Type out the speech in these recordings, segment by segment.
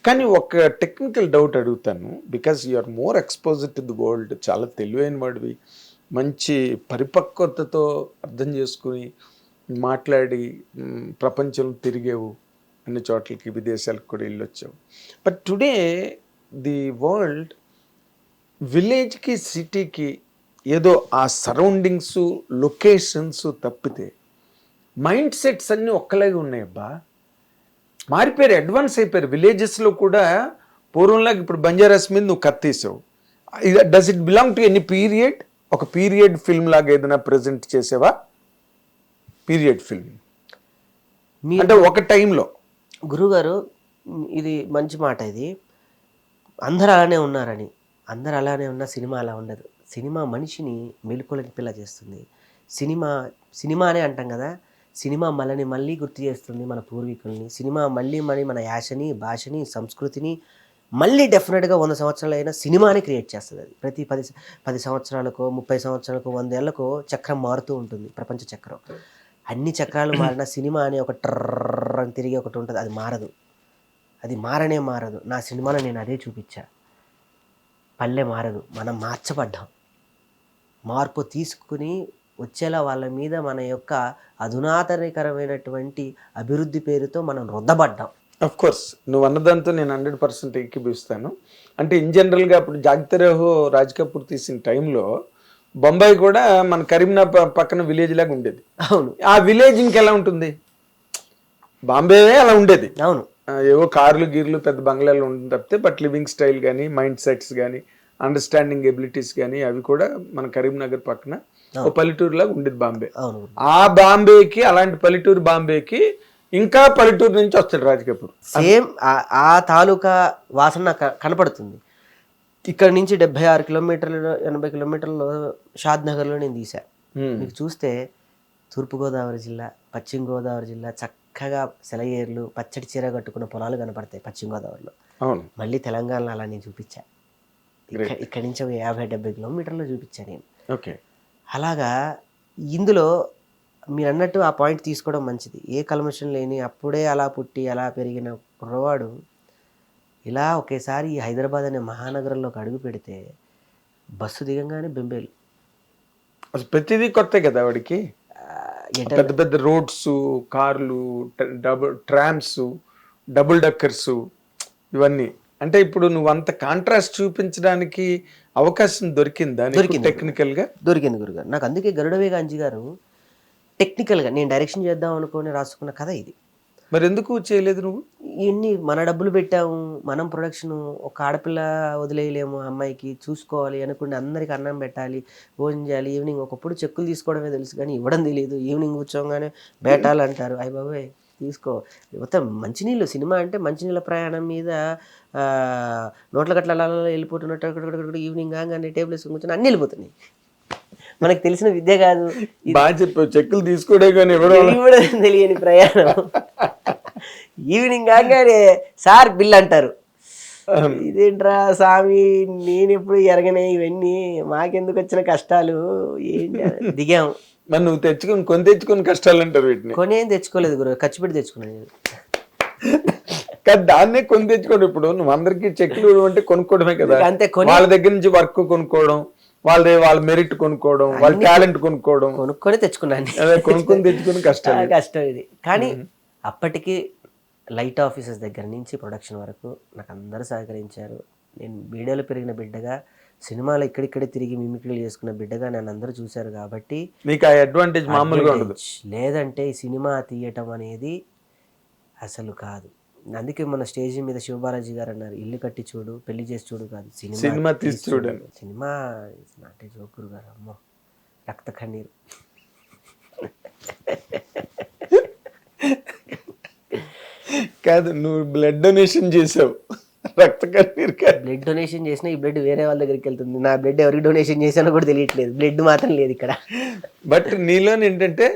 కానీ ఒక technical doubt అడుగుతాను, because you are more exposed to the world, చాలా తెలివైన వాడివి, మంచి పరిపక్వతతో అర్థం చేసుకుని మాట్లాడి ప్రపంచం తిరిగేవు, అన్ని చోట్లకి విదేశాలకు కూడా వెళ్ళొచ్చావు. బట్ టుడే ది వరల్డ్ విలేజ్కి సిటీకి ఏదో ఆ సరౌండింగ్స్ లొకేషన్స్ తప్పితే మైండ్ సెట్స్ అన్నీ ఒక్కలాగే ఉన్నాయబ్బా. మారిపోయారు, అడ్వాన్స్ అయిపోయారు. విలేజెస్లో కూడా పూర్వంలాగా ఇప్పుడు బంజారాస్ మీద నువ్వు కత్తేసావు. Does it belong to any period? ఒక పీరియడ్ ఫిల్మ్ లాగా ఏదైనా ప్రజెంట్ చేసావా? పీరియడ్ ఫిల్మ్ అంటే ఒక టైంలో. గురుగారు ఇది మంచి మాట. ఇది అందరూ అలానే ఉన్నారని, అందరూ అలానే ఉన్న సినిమా అలా ఉండదు. సినిమా మనిషిని మెలుకోలేని పిల్ల చేస్తుంది. సినిమా అనే అంటాం కదా, సినిమా మళ్ళీ గుర్తు చేస్తుంది మన పూర్వీకుల్ని. సినిమా మళ్ళీ మన యాసని, భాషని, సంస్కృతిని మళ్ళీ డెఫినెట్గా 100 సంవత్సరాలు అయినా సినిమాని క్రియేట్ చేస్తుంది. అది ప్రతి 10 సంవత్సరాలకో 30 సంవత్సరాలకో 100 ఏళ్ళకో చక్రం మారుతూ ఉంటుంది, ప్రపంచ చక్రం. అన్ని చక్రాలు మారిన సినిమా అని ఒక ట్రర్ అని తిరిగి ఒకటి ఉంటుంది, అది మారదు. అది మారదు. నా సినిమాలో నేను అదే చూపించా. పల్లె మారదు, మనం మార్చబడ్డాం. మార్పు తీసుకుని వచ్చేలా వాళ్ళ మీద మన యొక్క అధునాతనకరమైనటువంటి అభివృద్ధి పేరుతో మనం రుద్దబడ్డాం. అఫ్ కోర్స్ నువ్వు అన్నదాంతో నేను 100% ఏకీభవిస్తాను. అంటే ఇన్ జనరల్గా అప్పుడు జాగ్తరేహో రాజ్ కపూర్ తీసిన టైంలో బొంబాయి కూడా మన కరీంనగర్ పక్కన విలేజ్ లాగా ఉండేది. అవును, ఆ విలేజ్ ఇంకెలా ఉంటుంది? బాంబే అలా ఉండేది. అవును, ఏవో కార్లు గీర్లు పెద్ద బంగ్లాలు ఉంటుంది తప్పితే, బట్ లివింగ్ స్టైల్ కానీ మైండ్ సెట్స్ కానీ అండర్స్టాండింగ్ ఎబిలిటీస్ కానీ అవి కూడా మన కరీంనగర్ పక్కన ఒక పల్లెటూరు లాగా ఉండేది బాంబే. ఆ బాంబేకి, అలాంటి పల్లెటూరు బాంబేకి ఇంకా పల్లెటూరు నుంచి వస్తాడు రాజ్ కపూర్. సేమ్ ఆ తాలూకా వాసన నాకు కనపడుతుంది. ఇక్కడ నుంచి 76 కిలోమీటర్లు 80 కిలోమీటర్లు షాద్ నగర్లో నేను తీసా. మీకు చూస్తే తూర్పుగోదావరి జిల్లా, పశ్చిమ గోదావరి జిల్లా చక్కగా సెలయేర్లు, పచ్చడి చీర కట్టుకున్న పొలాలు కనపడతాయి పశ్చిమ గోదావరిలో. మళ్ళీ తెలంగాణలో అలా నేను చూపించా. ఇక్కడి నుంచి 50-70 కిలోమీటర్లు చూపించా నేను. ఓకే, అలాగా ఇందులో మీరు అన్నట్టు ఆ పాయింట్ తీసుకోవడం మంచిది. ఏ కల్మషం లేని అప్పుడే అలా పుట్టి అలా పెరిగిన కుర్రవాడు ఇలా ఒకేసారి ఈ హైదరాబాద్ అనే మహానగరంలోకి అడుగు పెడితే బస్సు దిగంగానే బెంబేలు. ప్రతిదీ కొత్త కదా వాడికి. పెద్ద పెద్ద రోడ్స్, కార్లు, ట్రామ్స్, డబుల్ డక్కర్స్, ఇవన్నీ. అంటే ఇప్పుడు నువ్వు అంత కాంట్రాస్ట్ చూపించడానికి అవకాశం దొరికిందా? టెక్నికల్గా దొరికింది గురుగారు నాకు. అందుకే గరుడవేగాంజీ గారు టెక్నికల్గా నేను డైరెక్షన్ చేద్దాం అనుకుని రాసుకున్న కథ ఇది. మరి ఎందుకు చేయలేదు నువ్వు? ఇవన్నీ మన డబ్బులు పెట్టాము, మనం ప్రొడక్షన్, ఒక ఆడపిల్ల వదిలేయలేము, అమ్మాయికి చూసుకోవాలి అనుకుంటే అందరికి అన్నం పెట్టాలి, భోజనం చేయాలి. ఈవినింగ్ ఒకప్పుడు చెక్కులు తీసుకోవడమే తెలుసు కానీ ఇవ్వడం తెలియదు. ఈవినింగ్ కూర్చోగానే బేటాలు అంటారు, అయ్య బాబాయ్ తీసుకో. మొత్తం మంచినీళ్ళు. సినిమా అంటే మంచినీళ్ళ ప్రయాణం మీద నోట్ల గట్ల వెళ్ళిపోతున్నట్టు ఈవినింగ్ కాగానే టేబుల్ వేసుకుని కూర్చొని అన్నీ వెళ్ళిపోతున్నాయి. మనకు తెలిసిన విద్య కాదు. బాగా చెప్పావు, చెక్కులు తీసుకోవడే కానీ ఇవ్వడం తెలియని ప్రయాణం. ఈవినింగ్ కాగానే సార్ బిల్ అంటారు. ఇదేంట్రా స్వామి, నేను ఎప్పుడు ఎరగనే ఇవన్నీ, మాకెందుకు వచ్చిన కష్టాలు, ఏంటి దిగాము. మరి నువ్వు తెచ్చుకుని కష్టాలు అంటారు వీటిని. కొనేం తెచ్చుకోలేదు గురు, ఖర్చు పెట్టి తెచ్చుకున్నాను. కానీ దాన్నే కొని తెచ్చుకోవడం. ఇప్పుడు నువ్వు అందరికి చెక్కులు అంటే కొనుక్కోవడమే కదా. అంతే, వాళ్ళ దగ్గర నుంచి వర్క్ కొనుక్కోవడం, వాళ్ళ మెరిట్ కొనుక్కోవడం, వాళ్ళ టాలెంట్ కొనుక్కొని తెచ్చుకున్నాను. కొనుక్కొని తెచ్చుకుని కష్టం ఇది. కానీ అప్పటికి లైట్ ఆఫీసర్స్ దగ్గర నుంచి ప్రొడక్షన్ వరకు నాకు అందరూ సహకరించారు. నేను మీడియాలో పెరిగిన బిడ్డగా, సినిమాలో ఇక్కడిక్కడే తిరిగి మిమిక్రీలు చేసుకున్న బిడ్డగా నన్ను అందరూ చూశారు. కాబట్టి నీకు ఆ అడ్వాంటేజ్ మామూలుగా ఉండదు. లేదంటే ఈ సినిమా తీయటం అనేది అసలు కాదు. అందుకే మన స్టేజ్ మీద శివబాలాజీ గారు అన్నారు, ఇల్లు కట్టి చూడు, పెళ్లి చేసి చూడు కాదు, సినిమా తీసి చూడు. సినిమా అంటే జోకురు గారు, అమ్మో రక్త కన్నీరు. కాదు, నువ్వు బ్లడ్ డొనేషన్ చేసావు, రక్త కన్నీరు కాదు. బ్లడ్ డొనేషన్ చేసినా ఈ బ్లడ్ వేరే వాళ్ళ దగ్గరికి వెళ్తుంది. నా బ్లడ్ ఎవరికి డొనేషన్ చేశానో కూడా తెలియట్లేదు, బ్లడ్ మాత్రం లేదు ఇక్కడ. బట్ నీలో ఏంటంటే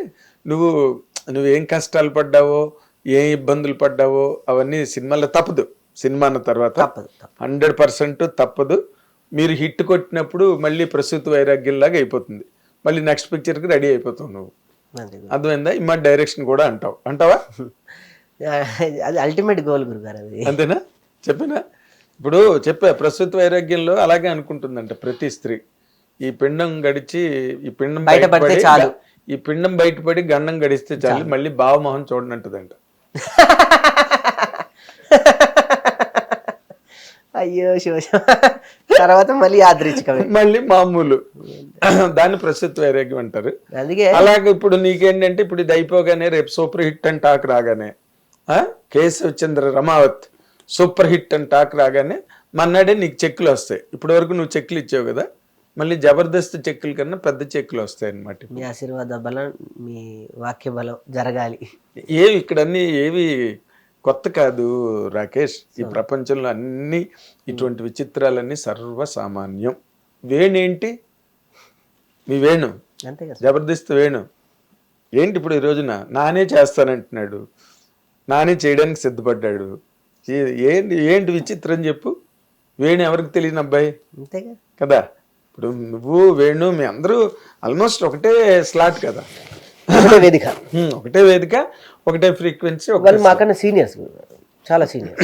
నువ్వేం కష్టాలు పడ్డావో, ఏ ఇబ్బందులు పడ్డావో అవన్నీ సినిమాలో తప్పదు. సినిమా అన్న తర్వాత 100% తప్పదు. మీరు హిట్ కొట్టినప్పుడు మళ్ళీ ప్రసూతి వైరాగ్యంలాగా అయిపోతుంది. మళ్ళీ నెక్స్ట్ పిక్చర్కి రెడీ అయిపోతావు నువ్వు. అర్థమైందా? ఈ మాట డైరెక్షన్ కూడా అంటావా? అది అల్టిమేట్ గోల్ గురుగారు. అది అంతేనా? చెప్పినా ఇప్పుడు చెప్పా ప్రస్తుత వైరాగ్యంలో అలాగే అనుకుంటుందంట ప్రతి స్త్రీ. ఈ పిండం గడిచి ఈ పిండం బయటపడితే బయటపడి చాలు. ఈ పిండం బయటపడి గండం గడిస్తే చాలు మళ్ళీ భావమోహన్ చూడనంటదంట. అయ్యో శివ తర్వాత మళ్ళీ యాదృచ్ఛికమే మళ్ళీ మామూలు. దాన్ని ప్రస్తుత వైరాగ్యం అంటారు. అందుకే అలాగే ఇప్పుడు నీకేంటంటే ఇప్పుడు ఇది అయిపోగానే రేపు సూపర్ హిట్ అని టాక్ రాగానే కేశవ్ చంద్ర రమావత్ సూపర్ హిట్ అని టాక్ రాగానే మన్నాడే నీకు చెక్కులు వస్తాయి. ఇప్పటి వరకు నువ్వు చెక్కులు ఇచ్చావు కదా, మళ్ళీ జబర్దస్త్ చెక్కుల కన్నా పెద్ద చెక్కులు వస్తాయి అన్నమాట. మీ ఆశీర్వాద బలం, మీ వాక్య బలం జరగాలి. ఏవి ఇక్కడ అన్ని ఏవి కొత్త కాదు రాకేష్. ఈ ప్రపంచంలో అన్ని ఇటువంటి విచిత్రాలన్నీ సర్వసామాన్యం. వేణేంటి మీ వేణు, అంతే కదా. జబర్దస్త్ వేణు ఏంటి ఇప్పుడు ఈ రోజున నానే చేస్తానంటున్నాడు, నానే చేయడానికి సిద్ధపడ్డాడు. ఏంటి ఏంటి విచిత్రం చెప్పు. వేణు ఎవరికి తెలియని అబ్బాయి అంతేగా కదా. ఇప్పుడు నువ్వు వేణు మీ అందరూ ఆల్మోస్ట్ ఒకటే స్లాట్ కదా, వేదిక, ఒకటే వేదిక, ఒకటే ఫ్రీక్వెన్సీ. వాళ్ళు మాకన్నా సీనియర్స్, చాలా senior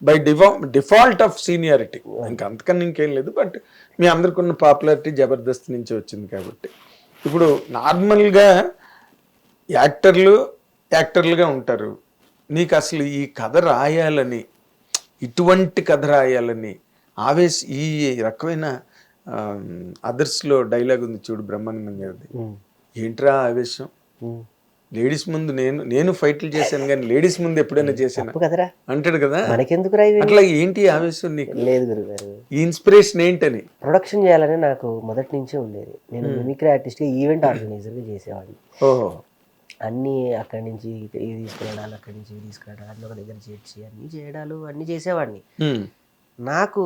by default of seniority, ఇంకా అంతకన్నా ఇంకేం లేదు. బట్ మీ అందరికి ఉన్న పాపులారిటీ జబర్దస్త్ నుంచి వచ్చింది కాబట్టి ఇప్పుడు నార్మల్గా యాక్టర్లుగా ఉంటారు. నీకు అసలు ఈ కథ రాయాలని, ఇటువంటి కథ రాయాలని ఈ రకమైన అదర్స్లో డైలాగ్ ఉంది చూడు బ్రహ్మానందం గారిది, ఏంట్రా ఆవేశం. లేడీస్ ముందు నేను ఫైట్లు చేశాను కానీ లేడీస్ ముందు ఎప్పుడైనా చేశాను అంటాడు కదా. అట్లా ఏంటి ఆవేశం నీకు? లేదు గురుగారు, ఈ ఇన్స్పిరేషన్ ఏంటని. ప్రొడక్షన్ చేయాలని నాకు మొదటి నుంచే ఉండేది. నేను మిమిక్రీ ఆర్టిస్ట్గా ఈవెంట్ ఆర్గనైజర్గా చేసేవాడిని. ఓహో, అన్నీ అక్కడి నుంచి ఇది తీసుకురావడాలు, అక్కడి నుంచి ఇవి తీసుకురావడాలు, అన్ని ఒక దగ్గర చేర్చి అన్నీ చేయడాలు అన్నీ చేసేవాడిని. నాకు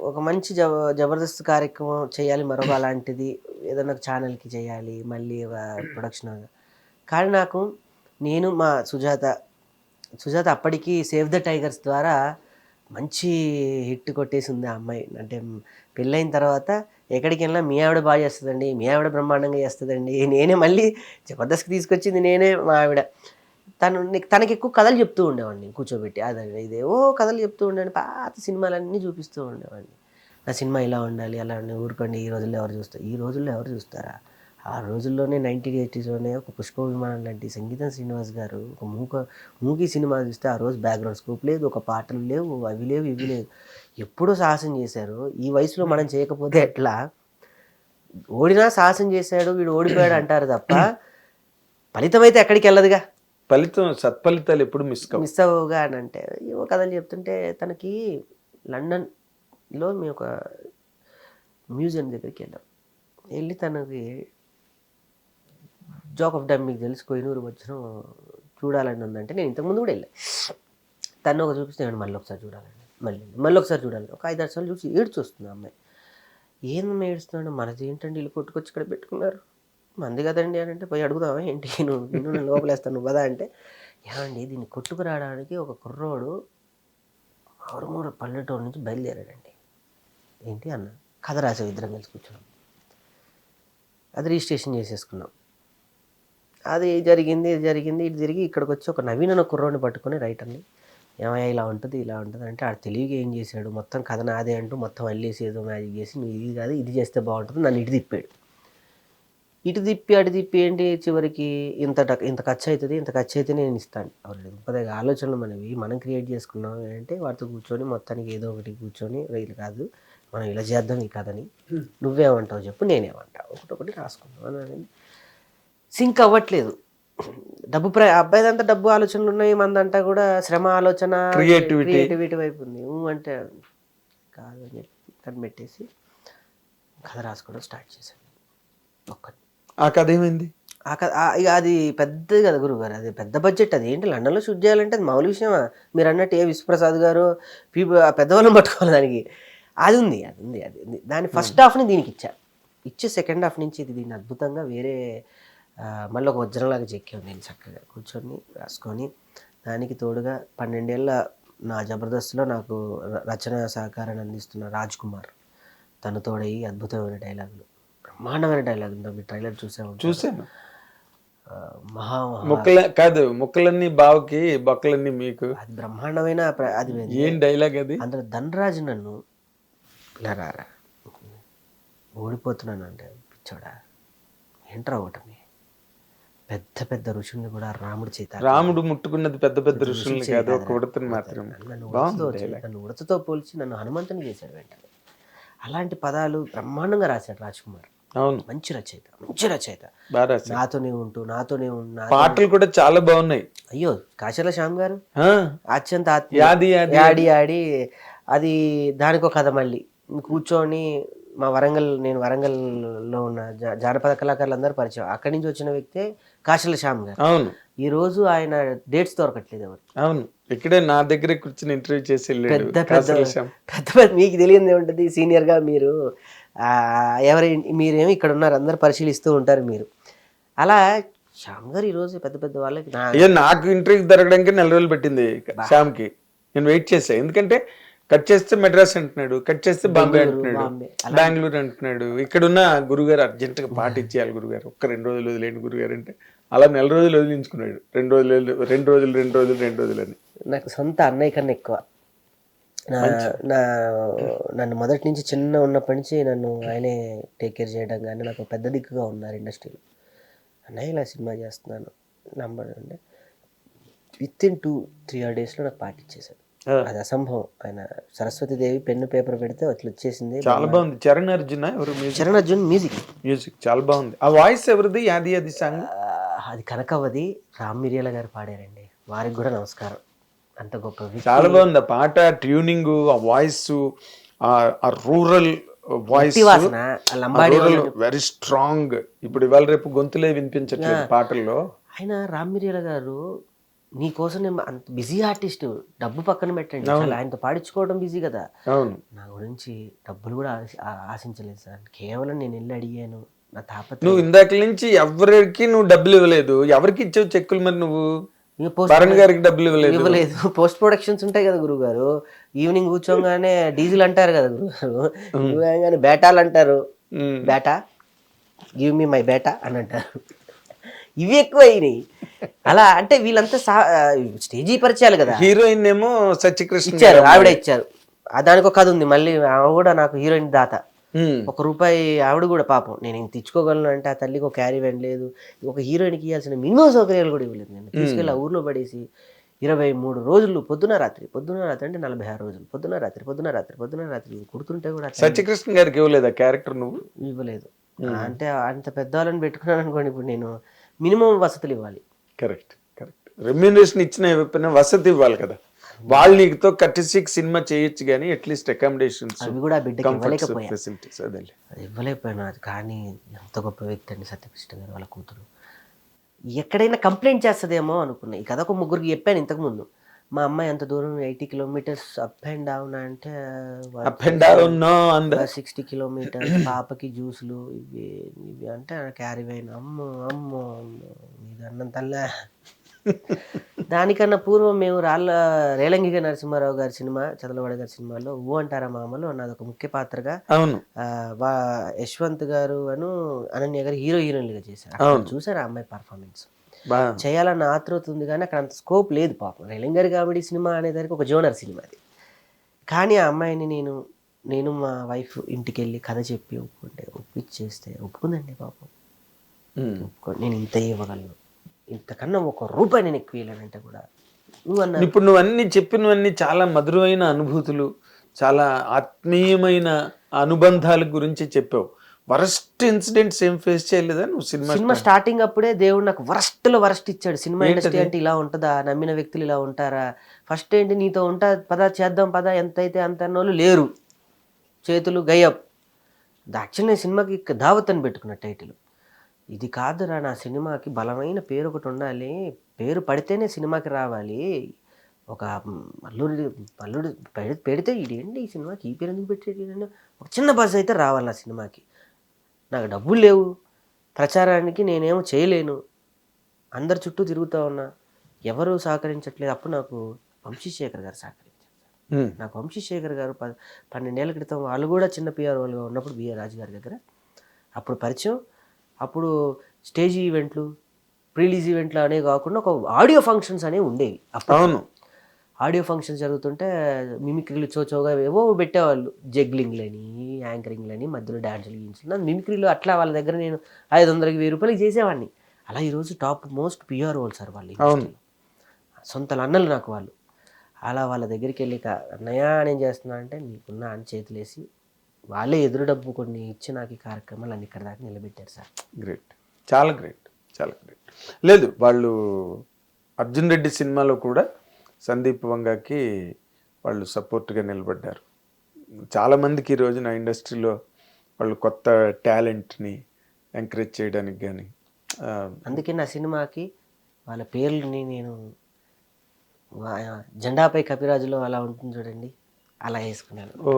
ఒక మంచి జబర్దస్త్ కార్యక్రమం చేయాలి, మరొక అలాంటిది ఏదైనా ఛానల్కి చేయాలి, మళ్ళీ ప్రొడక్షన్. కానీ నేను మా సుజాత అప్పటికి సేవ్ ద టైగర్స్ ద్వారా మంచి హిట్ కొట్టేసింది ఆ అమ్మాయి. అంటే పెళ్ళైన తర్వాత ఎక్కడికి వెళ్ళినా మీ ఆవిడ బాగా చేస్తుందండి, మీ ఆవిడ బ్రహ్మాండంగా చేస్తుందండి. నేనే మళ్ళీ జబర్దస్త్కి తీసుకొచ్చింది నేనే, మా ఆవిడ. తనకి ఎక్కువ కథలు చెప్తూ ఉండేవాడిని కూర్చోబెట్టి. అదే ఇదేవో కథలు చెప్తూ ఉండేవాడిని, పాత సినిమాలన్నీ చూపిస్తూ ఉండేవాడిని. నా సినిమా ఇలా ఉండాలి, అలా ఊరుకోండి, ఈ రోజుల్లో ఎవరు చూస్తారు, ఈ రోజుల్లో ఎవరు చూస్తారా? ఆ రోజుల్లోనే 1980s ఒక పుష్ప విమానం లాంటి సంగీతం శ్రీనివాస్ గారు ఒక మూకీ సినిమా చూస్తే ఆ రోజు బ్యాక్గ్రౌండ్ స్కోప్ లేదు, ఒక పాటలు లేవు, అవి లేవు, ఇవి లేవు. ఎప్పుడూ సాహసం చేశారు. ఈ వయసులో మనం చేయకపోతే ఎట్లా? ఓడినా సాహసం చేశాడు, వీడు ఓడిపోయాడు అంటారు తప్ప ఫలితం అయితే ఎక్కడికి వెళ్ళదుగా. సత్ఫలితాలు ఎప్పుడు మిస్ అవ్వగా అని అంటే ఏవో కథలు చెప్తుంటే తనకి లండన్లో మేము ఒక మ్యూజియం దగ్గరికి వెళ్ళి తనకి జాక్ ఆఫ్ డమ్ మీకు తెలుసు, కొయినూరు వచ్చిన చూడాలని ఉందంటే నేను ఇంతకుముందు కూడా వెళ్ళాను. తను ఒక చూపిస్తే మళ్ళీ ఒకసారి చూడాలండి, మళ్ళీ ఒకసారి చూడాలి. ఒక 5-6 సార్లు చూసి ఏడ్చొస్తుంది అమ్మాయి. ఏందమ్మా ఏడుస్తున్నాడు? మనది ఏంటండి ఇల్లు కొట్టుకొచ్చి ఇక్కడ పెట్టుకున్నారు, మంది కదండి అని అంటే, పోయి అడుగుదామా ఏంటి, నేను లోపలేస్తాను నువ్వు కదా అంటే, ఏమండి దీన్ని కొట్టుకురావడానికి ఒక కుర్రోడు ఆరుమూర పల్లెటూరు నుంచి బయలుదేరాడండి. ఏంటి అన్న, కథ రాసే ఇద్దరం కలిసి కూర్చున్నాం, అది రిజిస్ట్రేషన్ చేసేసుకున్నాం. అది జరిగింది ఇటు తిరిగి ఇక్కడికి వచ్చి ఒక నవీన్ అన్న కుర్రోడిని పట్టుకొని రైటర్ని, ఏమయ్యా ఇలా ఉంటుంది అంటే ఆడు తెలివిగా ఏం చేశాడు, మొత్తం కథ నాదే అంటూ మొత్తం అల్లేసి ఏదో మ్యాజిక్ చేసి నువ్వు ఇది కాదు ఇది చేస్తే బాగుంటుంది నన్ను ఇటు తిప్పాడు. ఇటు తిప్పి అటు తిప్పి ఏంటి చివరికి ఇంత ఖర్చు అవుతుంది, ఇంత ఖర్చు అయితే నేను ఇస్తాను. పదిగా ఆలోచనలు మనవి మనం క్రియేట్ చేసుకున్నాం అంటే వాటితో కూర్చొని మొత్తానికి ఏదో ఒకటి కూర్చొని రైలు కాదు మనం ఇలా చేద్దాం ఈ కథని, నువ్వేమంటావు చెప్పు, నేనేమంటా, ఒకటొకటి రాసుకున్నాం అని. సింక్ అవ్వట్లేదు. అబ్బాయిదంతా డబ్బు ఆలోచనలు ఉన్నాయి, మందంతా కూడా శ్రమ ఆలోచన, క్రియేటివిటీ వైపు ఉంది. అంటే కాదు అని చెప్పి కనిపెట్టేసి కథ రాసుకోవడం స్టార్ట్ చేశాను. ఆ కథ ఏమైంది? ఇక అది పెద్దది కదా గురుగారు, అది పెద్ద బడ్జెట్. అది ఏంటి లండన్లో షూట్ చేయాలంటే అది మామూలు విషయమా? మీరు అన్నట్టు విశ్వప్రసాద్ గారు పెద్దవాళ్ళని పట్టుకోవాలి దానికి. అది ఉంది. దాని ఫస్ట్ హాఫ్ని దీనికి ఇచ్చే సెకండ్ హాఫ్ నుంచి దీన్ని అద్భుతంగా వేరే మళ్ళీ ఒక వజ్రంలాగా చెక్కాను నేను. చక్కగా కూర్చొని రాసుకొని దానికి తోడుగా 12 ఏళ్ళ నా జబర్దస్త్లో నాకు రచన సహకారాన్ని అందిస్తున్న రాజ్ కుమార్, తను తోడయి అద్భుతమైన డైలాగులు, బ్రహ్మాండమైన డైలాగులు. మీరు ట్రైలర్ చూసాను. మహా మహా ముక్కల కాదు, ముక్కలన్నీ బావకి బొక్కలన్నీ మీకు. అది బ్రహ్మాండమైన అది ఏం డైలాగ్ అది? అందులో ధనరాజు నన్ను ఇలా రారా ఓడిపోతున్నాను అంటే పిచ్చోడా ఏంట్రా ఓటమి, పెద్ద పెద్ద ఋషుల్ని కూడా రాముడి చేత రాముడు ముట్టుకున్నది పెద్ద పెద్ద ఋషుల్ని కాదు, ఒక ఉడతని మాత్రం. నన్ను ఉడతతో పోల్చి నన్ను హనుమంతుని చేశాడు వెంటనే. అలాంటి పదాలు బ్రహ్మాండంగా రాశాడు రాజ్ కుమార్. అవును, మంచి రచయిత. బాగా రాశాడు. నాతోనే ఉంటూ పాటలు కూడా చాలా బాగున్నాయి. అయ్యో కాశల శ్యామ్ గారు ఆ, అత్యంత యాది యాది ఆడి ఆడి అది దానికో కథ. మళ్ళీ కూర్చొని మా నేను వరంగల్లో ఉన్న జానపద కళాకారులు అందరూ పరిచయం. అక్కడి నుంచి వచ్చిన వ్యక్తే కాశల శ్యామ్ గారు. అవును, ఈ రోజు ఆయన డేట్స్ దొరకట్లేదు ఎవరు. అవును, ఇక్కడే నా దగ్గర కూర్చొని ఇంటర్వ్యూ చేసి వెళ్ళాడు. పెద్ద పెద్ద మీకు తెలియదు ఏముంటుంది, సీనియర్ గా మీరు మీరేమి ఇక్కడ ఉన్నారు, అందరు పరిశీలిస్తూ ఉంటారు మీరు. అలా శ్యామ్ గారు ఈరోజు పెద్ద పెద్ద వాళ్ళకి నాకు ఇంటర్వ్యూ దొరకడానికి 4 రోజులు పట్టింది శ్యామ్కి. నేను వెయిట్ చేశా, ఎందుకంటే కట్ చేస్తే మెడ్రాస్ అంటున్నాడు, కట్ చేస్తే బాంబే అంటున్నాడు, బెంగళూరు అంటున్నాడు. ఇక్కడున్న గురుగారు అర్జెంటుగా పాట ఇచ్చేయాలి గురుగారు, ఒక్క 2 రోజులు వదిలేండి గురుగారు అంటే అలా 4 రోజులు వదిలించుకున్నాడు. 2 రోజులు అని. నాకు సొంత అన్నయ్య కన్నా ఎక్కువ నన్ను మొదటి నుంచి చిన్న ఉన్నప్పటి నుంచి నన్ను ఆయనే టేక్ కేర్ చేయడం కానీ నాకు పెద్ద దిక్కుగా ఉన్నారు ఇండస్ట్రీలో. అన్నయ్య ఇలా సినిమా చేస్తున్నాను నంబర్ అంటే విత్-ఇన్ 2-3 డేస్లో నాకు పాట ఇచ్చేసాడు. అది అసంభవం. ఆయన సరస్వతీదేవి పెన్ను పేపర్ పెడితే అట్లా వచ్చేసింది. చాలా బాగుంది. చరణ్ అర్జున్ మ్యూజిక్ చాలా బాగుంది. ఆ వాయిస్ ఎవరిది? యాది సాంగ్ అది కనకవ్వది, రామ్ మిరియాల గారు పాడారండి. వారికి కూడా నమస్కారం. అంత గొప్ప చాలా బాగుంది ఆ పాట, ట్యూనింగ్, ఆ వాయిస్, ఆ రూరల్ వాయిస్ వెరీ స్ట్రాంగ్. ఇప్పుడు ఇవాళ రేపు గొంతులే వినిపించట్లేదు పాటల్లో. ఆయన రామ్ మిరియాల గారు నీ కోసం అంత బిజీ ఆర్టిస్ట్, డబ్బు పక్కన పెట్టండి, ఆయనతో పాడించుకోవడం బిజీ కదా. అవును, నా గురించి డబ్బులు కూడా ఆశించలేదు సార్, కేవలం నేను వెళ్ళి అడిగాను. నా తాపత్రయం. నువ్వు ఇందాక నుంచి ఎవరికి నువ్వు డబ్బులు ఇవ్వలేదు. ఎవరికి ఇచ్చావు చెక్కులు మరి? నువ్వు వరుణ్ గారికి డబ్బులు ఇవ్వలేదు. పోస్ట్ ప్రొడక్షన్స్ ఉంటాయి కదా గురువు గారు, ఈవినింగ్ కూర్చోగానే డీజిల్ అంటారు కదా గురువు గారు, బేటాలు అంటారు, బేటా గివ్ మీ మై బేటా అని అంటారు. ఇవి ఎక్కువ అయినాయి. అలా అంటే వీళ్ళంతా స్టేజీ పరిచయాలు కదా. హీరోయిన్ ఏమో సత్యకృష్ణ ఇచ్చారు, ఆవిడ ఇచ్చారు. దానికి ఒక కథ ఉంది మళ్ళీ. ఆమె కూడా నాకు హీరోయిన్ దాత. ₹1 ఆవిడ కూడా పాపం నేను ఇంత ఇచ్చుకోగలను అంటే ఆ తల్లికి ఒక క్యారీ వ్యాన్ లేదు, ఒక హీరోయిన్కి ఇవ్వాల్సిన మినిమం సౌకర్యాలు కూడా ఇవ్వలేదు. నేను తీసుకెళ్ళి ఆ ఊర్లో పడేసి 23 రోజులు పొద్దున రాత్రి అంటే 46 రోజులు పొద్దున రాత్రి కుడుతుంటే కూడా. సత్యకృష్ణ గారికి ఇవ్వలేదు క్యారెక్టర్? నువ్వు ఇవ్వలేదు అంటే అంత పెద్దవాళ్ళని పెట్టుకున్నాను అనుకోండి. ఇప్పుడు నేను మినిమం వసతులు ఇవ్వాలి. కరెక్ట్. రెమ్యూనరేషన్ ఇచ్చిన వసతి ఇవ్వాలి కదా. వాళ్ళు నీకుతో కట్టిసిక్ సినిమా చేయొచ్చు కానీ అట్లీస్ట్ అకామిడేషన్స్ అవి కూడా బిడ్డకి ఇవ్వలేకపోయాను. అది కానీ ఎంత గొప్ప వ్యక్తి అండి సత్యకృష్ణ గారు. వాళ్ళ కూతురు ఎక్కడైనా కంప్లైంట్ చేస్తుందేమో అనుకున్నా. ఈ కథ ఒక 3 చెప్పాను ఇంతకుముందు. మా అమ్మాయి ఎంత దూరం 80 కిలోమీటర్స్ అప్ అండ్ డౌన్ అంటే 60 కిలోమీటర్స్, పాపకి జ్యూసులు ఇవి అంటే క్యారీ అయిన అమ్మో ఇది అన్నం తల్లా. దానికన్నా పూర్వం మేము రేలంగిగా నరసింహారావు గారి సినిమా, చదలవాడ గారి సినిమాలో ఊ అంటారా మామలో నాది ఒక ముఖ్య పాత్రగా యశ్వంత్ గారు అనన్య గారు హీరోయిన్లుగా చేశారు. చూసారు ఆ అమ్మాయి పర్ఫార్మెన్స్. చేయాలన్న ఆతృత ఉంది కానీ అక్కడ అంత స్కోప్ లేదు పాపం. రేలంగారి కామెడీ సినిమా అనేదానికి ఒక జోనర్ సినిమా అది. కానీ ఆ అమ్మాయిని నేను మా వైఫ్ ఇంటికి వెళ్ళి కథ చెప్పి ఒప్పించేస్తే ఒప్పుకుందండి పాపం. నేను ఇంత ఇవ్వగలను, ఇంతకన్నా ₹1 నేను ఎక్కువ ఇవ్వలేనంటే కూడా ఇప్పుడు నువ్వు అన్ని చెప్పినవన్నీ చాలా మధురమైన అనుభూతులు, చాలా ఆత్మీయమైన అనుబంధాల గురించి చెప్పావు. వరస్ట్ ఇన్సిడెంట్స్ ఏం ఫేస్ చేయలేదా నువ్వు? సినిమా స్టార్టింగ్ అప్పుడే దేవుడు నాకు వరస్ట్ ఇచ్చాడు. సినిమా ఇండస్ట్రీ అంటే ఇలా ఉంటుందా, నమ్మిన వ్యక్తులు ఇలా ఉంటారా, ఫస్ట్ ఏంటి నీతో ఉంటా పదా చేద్దాం పదా ఎంతైతే అంత అన్నోళ్ళు లేరు, చేతులు గయ్యప్. యాక్చువల్లీ నేను సినిమాకి దావత్ అని పెట్టుకున్న టైటిల్. ఇది కాదురా, నా సినిమాకి బలమైన పేరు ఒకటి ఉండాలి, పేరు పడితేనే సినిమాకి రావాలి. ఒక అల్లుడు పెడితే ఇదేంటి ఈ సినిమాకి ఈ పేరు ఎందుకు పెట్టేది, ఒక చిన్న బజ్ అయితే రావాలి నా సినిమాకి. నాకు డబ్బులు లేవు, ప్రచారానికి నేనేమో చేయలేను, అందరి చుట్టూ తిరుగుతూ ఉన్నా, ఎవరు సహకరించట్లేదు. అప్పుడు నాకు వంశీశేఖర్ గారు సహకరించారు. నాకు వంశీశేఖర్ గారు 12 ఏళ్ల క్రితం వాళ్ళు కూడా చిన్న పిఆర్ వాళ్ళుగా ఉన్నప్పుడు బిఆర్ రాజు గారి దగ్గర అప్పుడు పరిచయం. అప్పుడు స్టేజ్ ఈవెంట్లు, రిలీజ్ ఈవెంట్లు అనేవి కాకుండా ఒక ఆడియో ఫంక్షన్స్ అనేవి ఉండేవి అప్పుడు. అవును. ఆడియో ఫంక్షన్స్ జరుగుతుంటే మిమిక్రీలు చోచోగా ఏవో పెట్టేవాళ్ళు, జగ్లింగ్లని, యాంకరింగ్లని, మధ్యలో డాన్సులు గీన్సులు. మిమిక్రీలు అట్లా వాళ్ళ దగ్గర నేను 500కి 1000 రూపాయలకి చేసేవాడిని. అలా ఈరోజు టాప్ మోస్ట్ పిఆర్ వాళ్ళు సార్ వాళ్ళు అవును. సొంత అన్నలు నాకు వాళ్ళు. అలా వాళ్ళ దగ్గరికి వెళ్ళి అన్నయ్య నేను చేస్తున్నా అంటే నీకున్న అని చేతులేసి వాళ్ళే ఎదురు డబ్బు కొన్ని ఇచ్చి నాకు ఈ కార్యక్రమాలు అన్ని ఇక్కడ దాకా నిలబెట్టారు సార్. గ్రేట్, చాలా గ్రేట్, చాలా గ్రేట్. లేదు, వాళ్ళు అర్జున్ రెడ్డి సినిమాలో కూడా సందీప్ వంగకి వాళ్ళు సపోర్ట్గా నిలబడ్డారు. చాలామందికి ఈ రోజున ఇండస్ట్రీలో వాళ్ళు కొత్త టాలెంట్ని ఎంకరేజ్ చేయడానికి కానీ. అందుకే నా సినిమాకి వాళ్ళ పేర్లని నేను జెండాపై కపిరాజులో అలా ఉంటుంది చూడండి, అలా వేసుకున్నాను. ఓ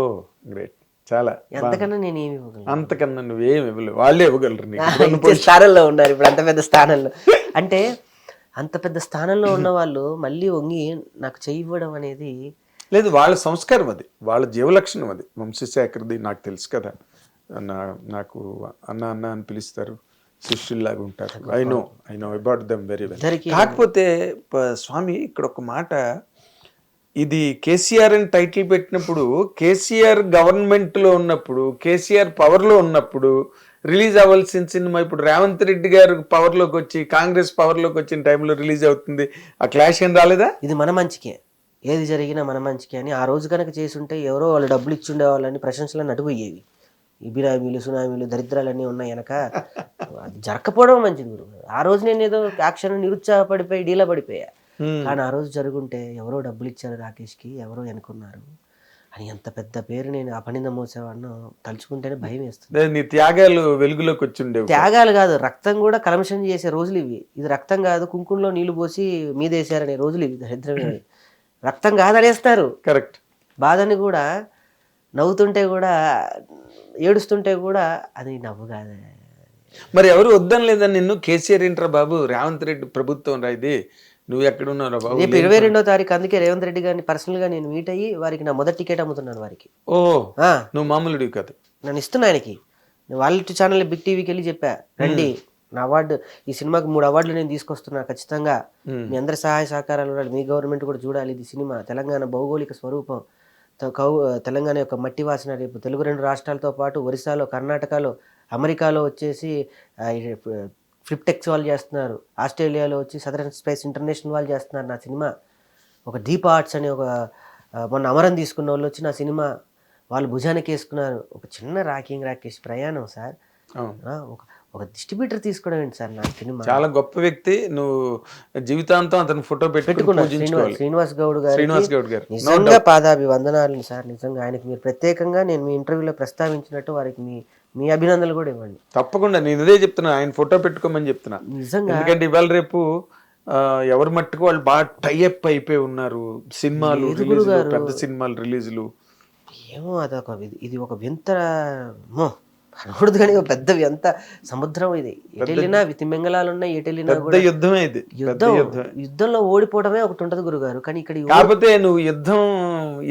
గ్రేట్, చాలా. అంతకన్నా నేను ఏమి ఇవ్వగలను, అంతకన్నా నువ్వేమి ఇవ్వలేవు, వాళ్ళే ఇవ్వగలరు ఇచ్చే స్థానంలో ఉన్నారు ఇప్పుడు. అంత పెద్ద స్థానంలో అంటే అంత పెద్ద స్థానంలో ఉన్న వాళ్ళు మళ్ళీ వంగి నాకు చెయ్యి ఇవ్వడం అనేది లేదు, వాళ్ళ సంస్కారం అది, వాళ్ళ జీవలక్షణం అది. వంశశేఖర్ది నాకు తెలుసు కదా, నాకు అన్న అన్న అని పిలుస్తారు, శిష్యుల్లాగా ఉంటారు. I know about them very well. కాకపోతే స్వామి ఇక్కడ ఒక మాట, ఇది కేసీఆర్ అని టైటిల్ పెట్టినప్పుడు, కేసీఆర్ గవర్నమెంట్లో ఉన్నప్పుడు, కేసీఆర్ పవర్లో ఉన్నప్పుడు రిలీజ్ అవ్వాల్సిన సినిమా ఇప్పుడు రేవంత్ రెడ్డి గారు పవర్లోకి వచ్చి, కాంగ్రెస్ పవర్లోకి వచ్చిన టైంలో రిలీజ్ అవుతుంది. ఆ క్లాష్ ఏం రాలేదా? ఇది మన మంచికే, ఏది జరిగినా మన మంచికే అని ఆ రోజు కనుక చేసుంటే ఎవరో వాళ్ళు డబ్బులు ఇచ్చి ఉండేవాళ్ళని ప్రశంసలను అటుపోయేవి. ఈ బినామీలు సునామీలు దరిద్రాలన్నీ ఉన్నాయి వెనక, అది జరగకపోవడం మంచిది గురు. ఆ రోజు నేను ఏదో యాక్షన్ నిరుత్సాహపడిపోయి డీలా పడిపోయా. కానీ ఆ రోజు జరుగుంటే ఎవరో డబ్బులు ఇచ్చారు రాకేష్కి, ఎవరో అనుకున్నారు అని ఎంత పెద్ద పేరు నేను అపనింద మోసేవాడినో తలుచుకుంటేనే భయం వేస్తుంది. నీ త్యాగాలు వెలుగులోకి వచ్చి ఉండేవి. త్యాగాలు కాదు, రక్తం కూడా కలమషం చేసే రోజులు ఇవి. ఇది రక్తం కాదు, కుంకుమలో నీళ్లు పోసి మీదేసారనే రోజులు ఇవి. దరిద్రమే, రక్తం కాదనేస్తారు. కరెక్ట్. బాధని కూడా నవ్వుతుంటే కూడా, ఏడుస్తుంటే కూడా అది నవ్వు కాదు. మరి ఎవరు వద్దని లేదని నిన్ను, కేసీఆర్ ఏంట్రా బాబు, రేవంత్ రెడ్డి ప్రభుత్వం రా ఇది, నువ్వు ఎక్కడున్నారా బాబు? రేపు 22వ తారీఖు అందుకే రేవంత్ రెడ్డి గారిని పర్సనల్గా నేను మీట్ అయ్యి వారికి నా మొదటి టికెట్ అమ్ముతున్నాను వారికి. ఓ, నువ్వు మామూలుడివి కాదు, నన్ను ఇస్తున్నా ఆయనకి. వాళ్ళ ఛానల్ బిగ్ టీవీకి వెళ్ళి చెప్పా, రండి నా అవార్డు, ఈ సినిమాకి 3 అవార్డులు నేను తీసుకొస్తున్నా, ఖచ్చితంగా మీ అందరి సహాయ సహకారాలు ఉండాలి, మీ గవర్నమెంట్ కూడా చూడాలి. ఇది సినిమా తెలంగాణ భౌగోళిక స్వరూపం, తెలంగాణ యొక్క మట్టి వాసన. రేపు తెలుగు 2 రాష్ట్రాలతో పాటు ఒరిస్సాలో, కర్ణాటకలో, అమెరికాలో వచ్చేసి ఫ్లిప్టెక్స్ వాళ్ళు చేస్తున్నారు, ఆస్ట్రేలియాలో వచ్చి సదరన్ స్పేస్ ఇంటర్నేషనల్ వాళ్ళు చేస్తున్నారు నా సినిమా. ఒక డీప్ ఆర్ట్స్ అని ఒక మొన్న అమరం తీసుకున్న వాళ్ళు వచ్చి నా సినిమా వాళ్ళు భుజానికి వేసుకున్నారు. ఒక చిన్న రాకేష్ ప్రయాణం సార్. ఒక డిస్ట్రిబ్యూటర్ తీసుకోవడం ఏంటి సార్ నా సినిమా? చాలా గొప్ప వ్యక్తి. నువ్వు జీవితాంతం అతను ఫోటో పెట్టుకున్నావు. శ్రీనివాస్ గౌడ్ గారు నిజంగా పాదాభివందనాలు సార్. నిజంగా ఆయనకి మీరు ప్రత్యేకంగా నేను మీ ఇంటర్వ్యూలో ప్రస్తావించినట్టు వారికి మీ అభినందనలు కూడా ఇవ్వండి. తప్పకుండా, నేను ఇదే చెప్తున్నా, ఆయన ఫోటో పెట్టుకోమని చెప్తున్నా. నిజంగా, ఎందుకంటే ఇవాళ రేపు ఎవరి మట్టుకు వాళ్ళు బాగా టైఅప్ అయిపోయి ఉన్నారు. సినిమాలు పెద్ద సినిమాలు రిలీజులు ఏమో అదొక ఇది ఒక వింత అనకూడదు కానీ ఒక పెద్ద ఎంత సముద్రం ఇది. ఎటెళ్ళినా తిమ్మెంగళాలు ఉన్నాయి, ఎటెళ్ళినా కూడా యుద్ధమే ఇది. యుద్ధంలో ఓడిపోవడమే ఒకటి ఉంటది గురుగారు. కానీ ఇక్కడ కాకపోతే నువ్వు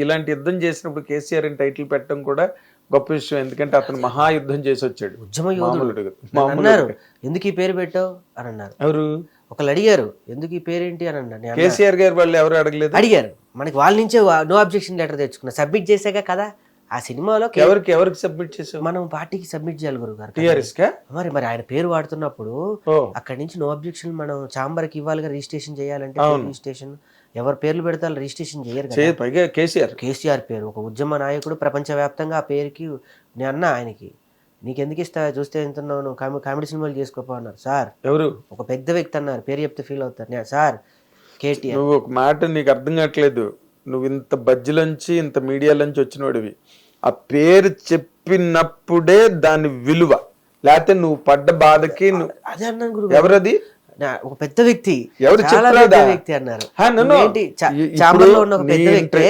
ఇలాంటి యుద్ధం చేసినప్పుడు కేసీఆర్ అని టైటిల్ పెట్టడం కూడా గొప్ప విషయం. ఎందుకంటే అతను మహాయుద్ధం చేసి వచ్చాడు, ఉద్యమ యోధుడు. అన్నారు ఎందుకు ఈ పేరు పెట్టావు అని అన్నారు. ఎవరు ఒకళ్ళు అడిగారు ఎందుకు ఈ పేరేంటి అని అన్నారు. కేసీఆర్ గారు వాళ్ళు ఎవరు అడగలేదు, అడిగారు. మనకి వాళ్ళ నుంచే నో అబ్జెక్షన్ లెటర్ తెచ్చుకున్నా, సబ్మిట్ చేసాక కదా ఆ సినిమాలో. ఎవరికి సబ్మిట్ చేసావు? మనం పార్టీకి సబ్మిట్ చేయాలి గురుగారు. మరి ఆయన పేరు వాడుతున్నప్పుడు అక్కడి నుంచి నో అబ్జెక్షన్ మనం ఛాంబర్ కి ఇవ్వాలిగా, రిజిస్ట్రేషన్ చేయాలంటే. రిజిస్ట్రేషన్ ఎవరు పేర్లు పెడతారు, రిజిస్ట్రేషన్ చేయరు. పైగా కేసీఆర్ పేరు ఒక ఉద్యమ నాయకుడు, ప్రపంచవ్యాప్తంగా ఆ పేరుకి నేను అన్నా ఆయనకి, నీకెందుకు ఇస్తా, చూస్తే ఎంతున్నావు నువ్వు, కామెడీ సినిమాలు చేసుకోపో అన్నారు. సార్ ఎవరు ఒక పెద్ద వ్యక్తి అన్నారు, పేరు చెప్తే ఫీల్ అవుతారు. సార్ కేటీఆర్. నువ్వు ఒక మాట నీకు అర్థం కావట్లేదు, నువ్వు ఇంత బజ్జిలోంచి ఇంత మీడియాలోంచి వచ్చినోడివి, ఆ పేరు చెప్పినప్పుడే దాని విలువ, లేకపోతే నువ్వు పడ్డ బాధకి అదే అన్నాను గురు. ఎవరది? ఒక పెద్ద వ్యక్తి, ఎవరు చాలా పెద్ద వ్యక్తి అన్నారు. ఛాంబర్ లో ఉన్న ఒక పెద్ద వ్యక్తి,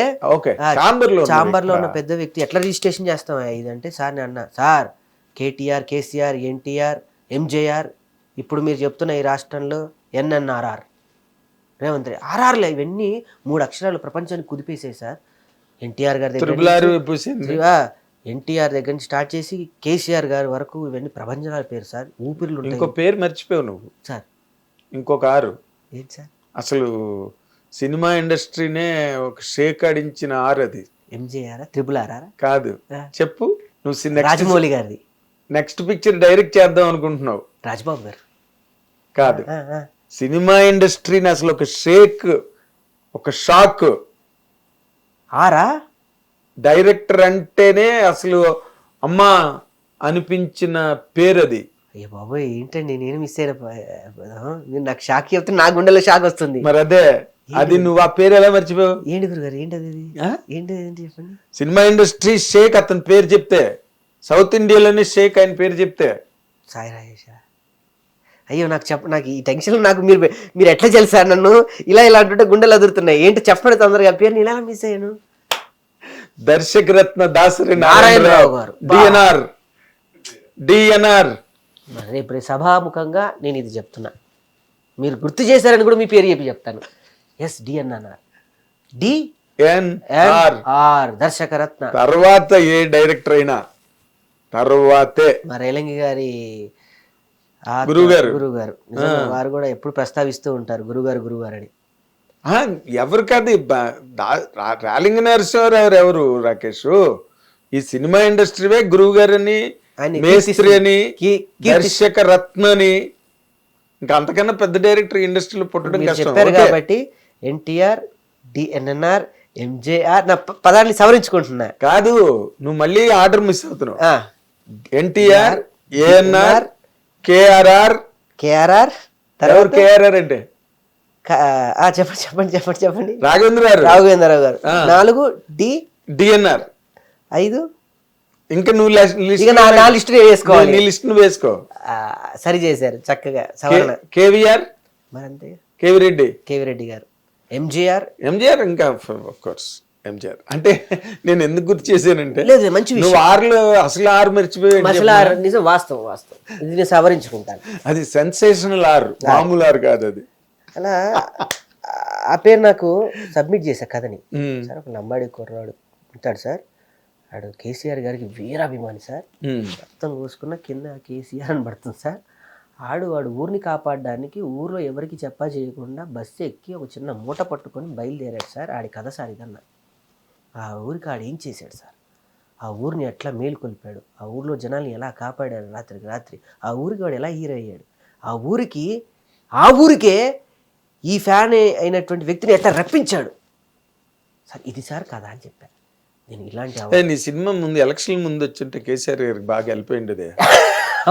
ఛాంబర్ లో ఉన్న పెద్ద వ్యక్తి ఎట్లా రిజిస్ట్రేషన్ చేస్తాం ఇదంటే సార్ నేను అన్నా, సార్ కేటీఆర్, కేసీఆర్, ఎన్టీఆర్, ఎంజేఆర్, ఇప్పుడు మీరు చెప్తున్న ఈ రాష్ట్రంలో ఎన్ఎన్ఆర్ఆర్, రేవంత్ రెడ్డి ఆర్ఆర్లే, ఇవన్నీ 3 అక్షరాలు ప్రపంచానికి కుదిపేసాయి సార్. ఎన్టీఆర్ గారి దగ్గర, ఎన్టీఆర్ దగ్గర నుంచి స్టార్ట్ చేసి కేసీఆర్ గారి వరకు ఇవన్నీ ప్రభంజనాల పేరు సార్, ఊపిరిలు ఉంటాయి. పేరు మర్చిపోయావు నువ్వు సార్. ఇంకొక ఆరు. ఏంటి సార్? అసలు సినిమా ఇండస్ట్రీనే ఒక షేక్ ఆడించిన ఆరు అది. ఎంజేఆర్ RRR కాదు, చెప్పు నువ్వు. రాజమౌళి గారిది. నెక్స్ట్ పిక్చర్ డైరెక్ట్ చేద్దాం అనుకుంటున్నావు. రాజ్బాబు గారు. కాదు, సినిమా ఇండస్ట్రీని అసలు ఒక షేక్, ఒక షాక్. ఆరా డైరెక్టర్ అంటేనే అసలు అమ్మా అనిపించిన పేరు అది. అయ్యో బాబోయ్, ఏంటండి నేను మిస్ అయిన మీరు నాకు షాక్ చెప్తే నా గుండెలో షాక్ వస్తుంది. మరి అదే, అది నువ్వు ఆ పేరు ఎలా మర్చిపోయావు? ఏంటి గురుగారు, ఏంటది? ఏంటి చెప్పండి. సినిమా ఇండస్ట్రీ షేక్ అతని పేరు చెప్తే, సౌత్ ఇండియాలోనే షేక్ ఆయన పేరు చెప్తే. సాయి రాజేష్. అయ్యో నాకు ఈ టెన్షన్, నాకు మీరు ఎట్లా తెలుసా నన్ను ఇలా అంటుంటే గుండెలు అదురుతున్నాయి. ఏంటి చెప్పండి తొందరగా, పేరు ఇలా మిస్ అయ్యాను. దర్శకరత్న దాసరి నారాయణరావు గారు, డిఎన్ఆర్. రేపు సభాముఖంగా నేను ఇది చెప్తున్నా, మీరు గుర్తు చేశారని కూడా మీ పేరు చెప్పి చెప్తాను. S DNR, DNR Darshakaratna. తర్వాత ఏ డైరెక్టర్ అయినా తర్వాతే మా రేలంగి గారి గురుగారు వారు కూడా ఎప్పుడు ప్రస్తావిస్తూ ఉంటారు గురుగారు అని. ఎవరికది రాలింగ నరసింహారావు ఎవరు రాకేష్? ఈ సినిమా ఇండస్ట్రీవే గురువు గారని, మేస్త్రి అని, దర్శక రత్న అని. ఇంకా అంతకన్నా పెద్ద డైరెక్టర్ ఇండస్ట్రీలో పుట్టడం చెప్పారు కాబట్టి ఎన్టీఆర్, డిఎన్ఆర్, ఎంజేఆర్ నా పదాన్ని సవరించుకుంటున్నా. కాదు, నువ్వు మళ్ళీ ఆర్డర్ మిస్ అవుతున్నావు. ఎన్టీఆర్, ఏఎన్ఆర్, కేఆర్ఆర్. తర్వాత కేఆర్ఆర్ అంటే చెప్పండి. రాఘవేంద్రరావు గారు. 4 డిఎన్ఆర్. 5 ఇంకా నువ్వు నా లిస్ట్ వేసుకోవాలి. నీ లిస్ట్ వేసుకో. సరి చేశారు చక్కగా సవరణ. కేవీఆర్, మరంతే కేవిరెడ్డి గారు. ఎంజీఆర్ ఇంకా ఆఫ్ కోర్స్ ఎంజీఆర్. అంటే నేను ఎందుకు గుర్తు చేశానంటే, లేదు మంచి నువ్వు ఆరులో అసలు ఆరు మర్చిపోయి. నిజం, వాస్తవం ఇది నేను సవరించుకుంటాను. అది సెన్సేషనల్ ఆరు, మామూలు ఆరు కాదు అది. అలా ఆ పేరు నాకు సబ్మిట్ చేశా కథని. సార్ ఒక లంబాడి కుర్రాడు ఉంటాడు సార్, ఆడు కేసీఆర్ గారికి వీరాభిమాని సార్, మొత్తం కోసుకున్న కింద కేసీఆర్ అని పడుతుంది సార్. వాడు ఊరిని కాపాడడానికి ఊర్లో ఎవరికి చెప్పా చేయకుండా బస్సు ఎక్కి ఒక చిన్న మూట పట్టుకొని బయలుదేరాడు సార్. ఆడి కథ సార్ ఇదన్నా. ఆ ఊరికి ఆడు ఏం చేశాడు సార్, ఆ ఊరిని ఎట్లా మేలుకొల్పాడు, ఆ ఊరిలో జనాల్ని ఎలా కాపాడాడు రాత్రికి రాత్రి, ఆ ఊరికి వాడు ఎలా హీరో అయ్యాడు, ఆ ఊరికే ఈ ఫ్యాన్ అయినటువంటి వ్యక్తిని ఎట్లా రప్పించాడు సార్, ఇది సార్ కదా అని చెప్పాను నేను. ఇలాంటి నీ సినిమా ముందు ఎలక్షన్ ముందు వచ్చింటే కేసీఆర్ గారికి బాగా వెళ్ళిపోయింది.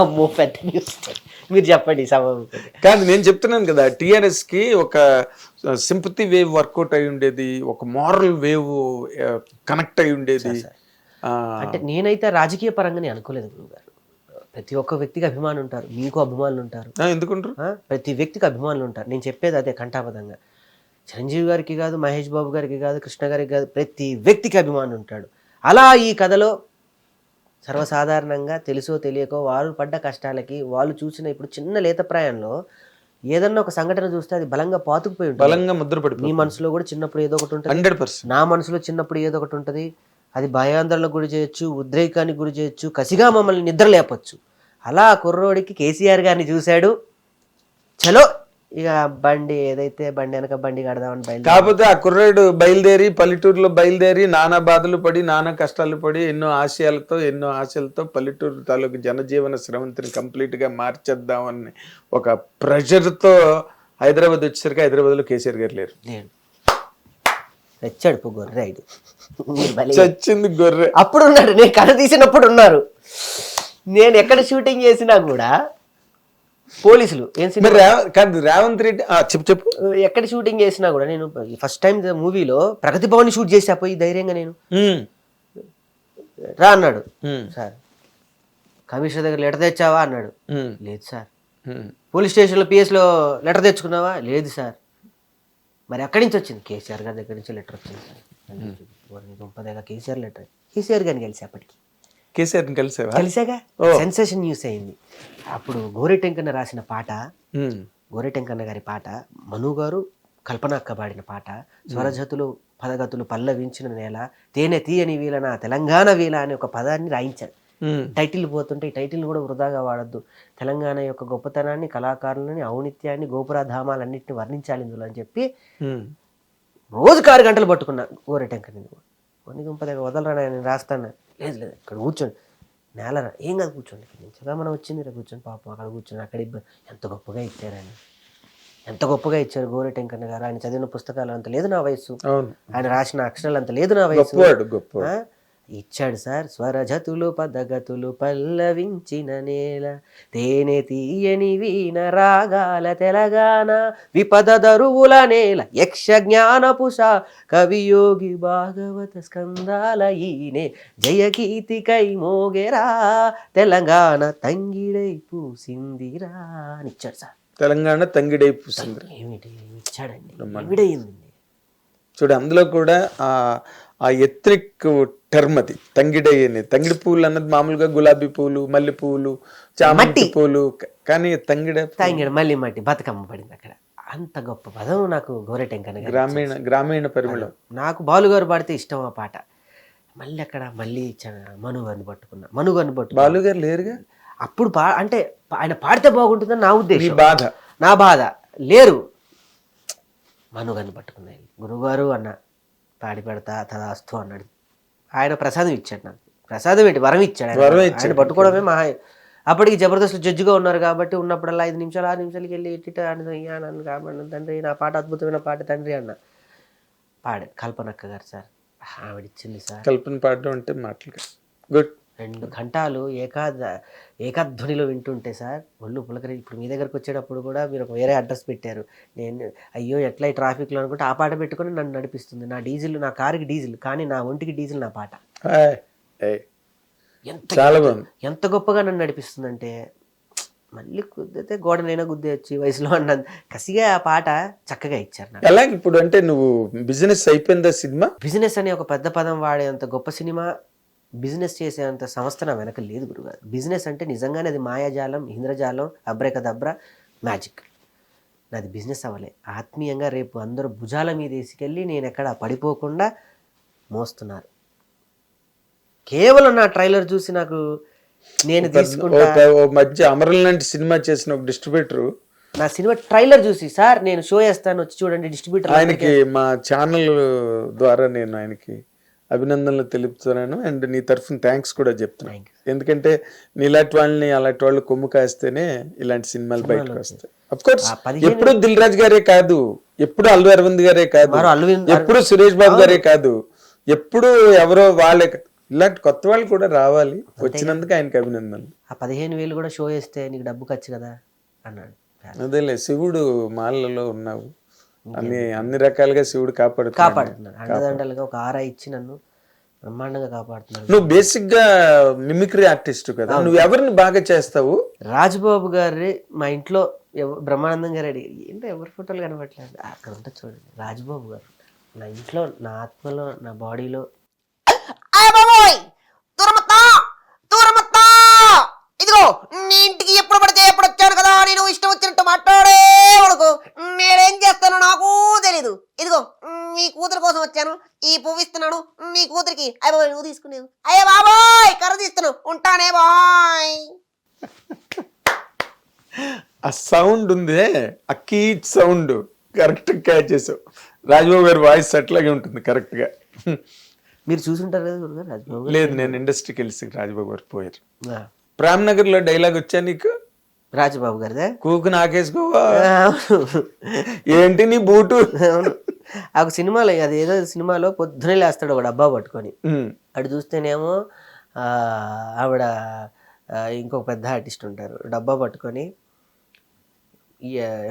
అమ్మో పెద్ద న్యూస్. మీరు చెప్పండి. కాదు, నేను చెప్తున్నాను కదా, టిఆర్ఎస్ కి ఒక సింపతి వేవ్ వర్కౌట్ అయి ఉండేది, ఒక మారల్ వేవ్ కనెక్ట్ అయి ఉండేది. అంటే నేనైతే రాజకీయ పరంగానే అనుకోలేదు గురుగారు. ప్రతి ఒక్క వ్యక్తికి అభిమానులు ఉంటారు, మీకు అభిమానులు ఉంటారు. ఎందుకుంటారు? ప్రతి వ్యక్తికి అభిమానులు ఉంటారు. నేను చెప్పేది అదే కంఠాపదంగా. చిరంజీవి గారికి కాదు, మహేష్ బాబు గారికి కాదు, కృష్ణ గారికి కాదు, ప్రతి వ్యక్తికి అభిమానులు ఉంటాడు. అలా ఈ కథలో సర్వసాధారణంగా తెలుసో తెలియకో వాళ్ళు పడ్డ కష్టాలకి, వాళ్ళు చూసిన ఇప్పుడు చిన్న లేత ప్రాయంలో ఏదన్నా ఒక సంఘటన చూస్తే అది బలంగా పాతుకుపోయి ఉంటుంది, బలంగా ముద్రపడి. నీ మనసులో కూడా చిన్నప్పుడు ఏదో ఒకటి ఉంటుంది, 100%. నా మనసులో చిన్నప్పుడు ఏదో ఒకటి ఉంటుంది. అది భయాందోళనకు గురి చేయొచ్చు, ఉద్రేకానికి గురి చేయొచ్చు, కసిగా మమ్మల్ని నిద్ర లేపచ్చు. అలా కుర్రోడికి కేసీఆర్ గారిని చూశాడు, చలో ఇక బండి ఏదైతే బండి వెనక బండి కడదామని బయలుదేరి. కాకపోతే ఆ కుర్రాడు బయలుదేరి పల్లెటూరులో బయలుదేరి నానా బాధలు పడి, నానా కష్టాలు పడి, ఎన్నో ఆశయాలతో పల్లెటూరు తాలూకు జనజీవన స్రవంతిని కంప్లీట్ గా మార్చేద్దామని ఒక ప్రెషర్తో హైదరాబాద్ వచ్చేసరికి హైదరాబాద్లో కేసీఆర్ గారు లేరు. రెచ్చాడు గొర్రె, చచ్చింది గొర్రె. అప్పుడు ఉన్నాడు, నేను కథ తీసినప్పుడు ఉన్నారు. నేను ఎక్కడ షూటింగ్ చేసినా కూడా పోలీసులు కాదు, రేవంత్ రెడ్డి చెప్పు ఎక్కడ షూటింగ్ చేసినా కూడా, నేను ఫస్ట్ టైం మూవీలో ప్రగతి భవన్ షూట్ చేసా పోయి ధైర్యంగా. నేను రా అన్నాడు సార్, కమిషనర్ దగ్గర లెటర్ తెచ్చావా అన్నాడు, లేదు సార్. పోలీస్ స్టేషన్లో పిఎస్లో లెటర్ తెచ్చుకున్నావా, లేదు సార్. మరి ఎక్కడి నుంచి వచ్చింది, కేసీఆర్ గారి దగ్గర నుంచి లెటర్ వచ్చింది సార్. కేసీఆర్ లెటర్, కేసీఆర్ గారిని కలిసి అప్పటికి కేసీఆర్ని కలిసాగా, సెన్సేషన్ న్యూస్ అయింది. అప్పుడు గోరెటెంకన్న రాసిన పాట, గోరెటెంకన్న గారి పాట, మను గారు కల్పన అక్క పాడిన పాట, స్వరజతులు పదగతులు పల్లవించిన నేల, తేనె తీయని వీల నా తెలంగాణ వీల అనే ఒక పదాన్ని రాయించారు టైటిల్ పోతుంటే ఈ టైటిల్ కూడా వృధాగా వాడద్దు. తెలంగాణ యొక్క గొప్పతనాన్ని, కళాకారులని, ఔనిత్యాన్ని, గోపురాధామాలన్నింటినీ వర్ణించాలి ఇందులో అని చెప్పి రోజుకు 6 గంటలు పట్టుకున్నా గోరెటెంక. నేను కొన్ని గుంపదగా వదలరా నేను రాస్తాను. లేదు లేదు ఇక్కడ కూర్చోండి, నేలరా ఏం కాదు కూర్చోండి, మంచిగా మనం వచ్చింది రా కూర్చొని, పాపం అక్కడ కూర్చొని అక్కడ ఎంత గొప్పగా ఇచ్చారని, ఎంత గొప్పగా ఇచ్చారు గోరెటెంకన్న గారు. ఆయన చదివిన పుస్తకాలు అంత లేదు నా వయసు, ఆయన రాసిన అక్షరాలు అంత లేదు నా వయసు. ఇచ్చాడు సార్. స్వరజతులు పదగతులు పల్లవించిన నేల, తేనె తీయని వీణ రాగాల తెలంగాణ, విపద దరువుల నేల, యక్ష జ్ఞానపుష కవియోగి భాగవత స్కందాల ఈనే, జయకీర్తికై మోగెరా తెలంగాణ తంగిడై పూసిందిరా అని ఇచ్చాడు సార్. తెలంగాణ తంగిడై పూసింది ఏమిటి ఇచ్చాడండి, ఎవిడయింది చూడు. అందులో కూడా ఆ ఎత్రిక్ టర్మ్ అది తంగిడై అనేది. తంగిడి పువ్వులు అన్నది మామూలుగా గులాబీ పువ్వులు, మల్లె పువ్వులు, చామంతి పూలు, కానీ తంగిడ మళ్ళీ మట్టి బతుకమ్మ పడింది అక్కడ. అంత గొప్ప పదం నాకు గోరెటెంకన్న గారు. గ్రామీణ పరిమళం. నాకు బాలుగారు పాడితే ఇష్టం ఆ పాట. మళ్ళీ అక్కడ మళ్ళీ మనుగారిని పట్టుకున్నా. బాలుగారు లేరుగా అప్పుడు. అంటే ఆయన పాడితే బాగుంటుందని నా ఉద్దేశం, బాధ, నా బాధ. లేరు, మనుగారిని పట్టుకున్నాయి. గురువుగారు అన్న పాడి పెడతా తదాస్తు అన్నాడు. ఆయన ప్రసాదం ఇచ్చాడు నాకు. ప్రసాదం ఏంటి, వరం ఇచ్చాడు. ఆయన పట్టుకోవడమే మహా. అప్పటికి జబర్దస్త్ జడ్జిగా ఉన్నారు కాబట్టి ఉన్నప్పుడల్లా 5 నిమిషాలు 6 నిమిషాలకి వెళ్ళి ఎట్టిట నన్ను కాబట్టి తండ్రి నా పాట అద్భుతమైన పాట తండ్రి అన్న. పాడారు కల్పనక్క గారు సార్, ఆవిడిచ్చింది సార్. కల్పన పాడడం అంటే మాటలు గుడ్. 2 గంటలు ఏకాధ్వనిలో వింటుంటే సార్ ఒళ్ళు పులకరి. ఇప్పుడు మీ దగ్గరకు వచ్చేటప్పుడు కూడా మీరు ఒక వేరే అడ్రస్ పెట్టారు. నేను అయ్యో ఎట్లా ఈ ట్రాఫిక్లో అనుకుంటే ఆ పాట పెట్టుకొని నన్ను నడిపిస్తుంది. నా డీజిల్, నా కారుకి డీజిల్, కానీ నా ఒంటికి డీజిల్ నా పాట. ఎంత గొప్పగా నన్ను నడిపిస్తుందంటే, మళ్ళీ గుద్దితే గోడనైనా గుద్దేయచ్చు ఈ వయసులో అన్నది కసిగా ఆ పాట చక్కగా ఇచ్చారు నాకు. అలాగే ఇప్పుడు అంటే నువ్వు బిజినెస్ అయిపోయిందా సినిమా? బిజినెస్ అనే ఒక పెద్ద పదం వాడేంత గొప్ప సినిమా, బిజినెస్ చేసేంత సంస్థ నా వెనక లేదు గురుగారు. బిజినెస్ అంటే నిజంగానే అది మాయాజాలం, ఇంద్రజాలం, అబ్రకదబ్ర, మ్యాజిక్. నాది బిజినెస్ అవ్వలే. ఆత్మీయంగా రేపు అందరూ భుజాల మీద వేసుకెళ్ళి నేను ఎక్కడ పడిపోకుండా మోస్తున్నారు. కేవలం నా ట్రైలర్ చూసి నాకు నేను తీసుకుంటా. మధ్య అమరల్ లాంటి సినిమా చేసిన ఒక డిస్ట్రిబ్యూటర్ నా సినిమా ట్రైలర్ చూసి, సార్ నేను షో చేస్తాను వచ్చి చూడండి డిస్ట్రిబ్యూటర్, ఆయనకి మా ఛానల్ ద్వారా నేను ఆయనకి అభినందనలు తెలుపుతున్నాను. అండ్ నీ తరఫున థ్యాంక్స్ కూడా చెప్తున్నాను. ఎందుకంటే నీలాంటి వాళ్ళని అలాంటి వాళ్ళు కొమ్ము కాస్తేనే ఇలాంటి సినిమాలు బయటకు వస్తాయి. అఫ్ కోర్స్ ఎప్పుడు దిల్ రాజు గారే కాదు, ఎప్పుడు అల్లు అరవింద్ గారే కాదు, ఎప్పుడు సురేష్ బాబు గారే కాదు, ఎప్పుడు ఎవరో వాళ్ళే, ఇలాంటి కొత్త వాళ్ళు కూడా రావాలి. వచ్చినందుకు ఆయనకి అభినందనలు. ఆ 15,000 కూడా షో చేస్తే నీకు డబ్బు ఖర్చు కదా అన్నాడు. అదేలే, శివుడు మాలలో ఉన్నావు, అన్ని రకాలుగా శివుడు కాపాడుతున్నాడు. అండదండలుగా ఒక ఆరా ఇచ్చి నన్ను బ్రహ్మాండంగా కాపాడుతున్నాడు. నువ్వు బేసిక్ గా మిమిక్రీ ఆర్టిస్ట్ కదా, నువ్వు ఎవరిని బాగా చేస్తావు? రాజుబాబు గారి మా ఇంట్లో బ్రహ్మానందం గారు అడిగి ఏంటో ఎవరి ఫోటోలు కనబట్లేదు, అక్కడ ఉంటుంది చూడండి రాజుబాబు గారు. నా ఇంట్లో, నా ఆత్మలో, నా బాడీలో. ఇదిగో నీ ఇంటికి ఎప్పుడు పడితే ఎప్పుడు వచ్చాను కదా, నేను ఇష్టం వచ్చినట్టు మాట్లాడే వాళ్ళకు నేనేం చేస్తానో నాకు తెలీదు. ఇదిగో మీ కూతురు కోసం వచ్చాను, ఈ పువ్వు ఇస్తున్నాను మీ కూతురికి. అయ్య బాబాయ్ నువ్వు తీసుకునేవు, అయ్యే బాబాయ్ కర్ర తీస్తున్నావు, ఉంటానే బాయ్. ఆ సౌండ్ ఉందే, ఆ కీచ్ సౌండ్ కరెక్ట్ క్యాచ్ చేసావు. రాజబాబు గారి వాయిస్ అట్లాగే ఉంటుంది కరెక్ట్ గా. మీరు చూసుంటారు కదా గురుగారు రాజబాబు? లేదు, నేను ఇండస్ట్రీకి వెళ్ళి రాజబాబు గారు పోయారు. ప్రేమ్ నగర్ లో డైలాగ్ వచ్చా నీకు? రాజబాబు గారిదే, కూకు నాకేసుకోవా ఏంటి నీ బూటు. ఆ సినిమాలో, అది ఏదో సినిమాలో పొద్దునే లేస్తాడు ఒక డబ్బా పట్టుకొని, అటు చూస్తేనేమో ఆవిడ ఇంకొక పెద్ద ఆర్టిస్ట్ ఉంటారు, డబ్బా పట్టుకొని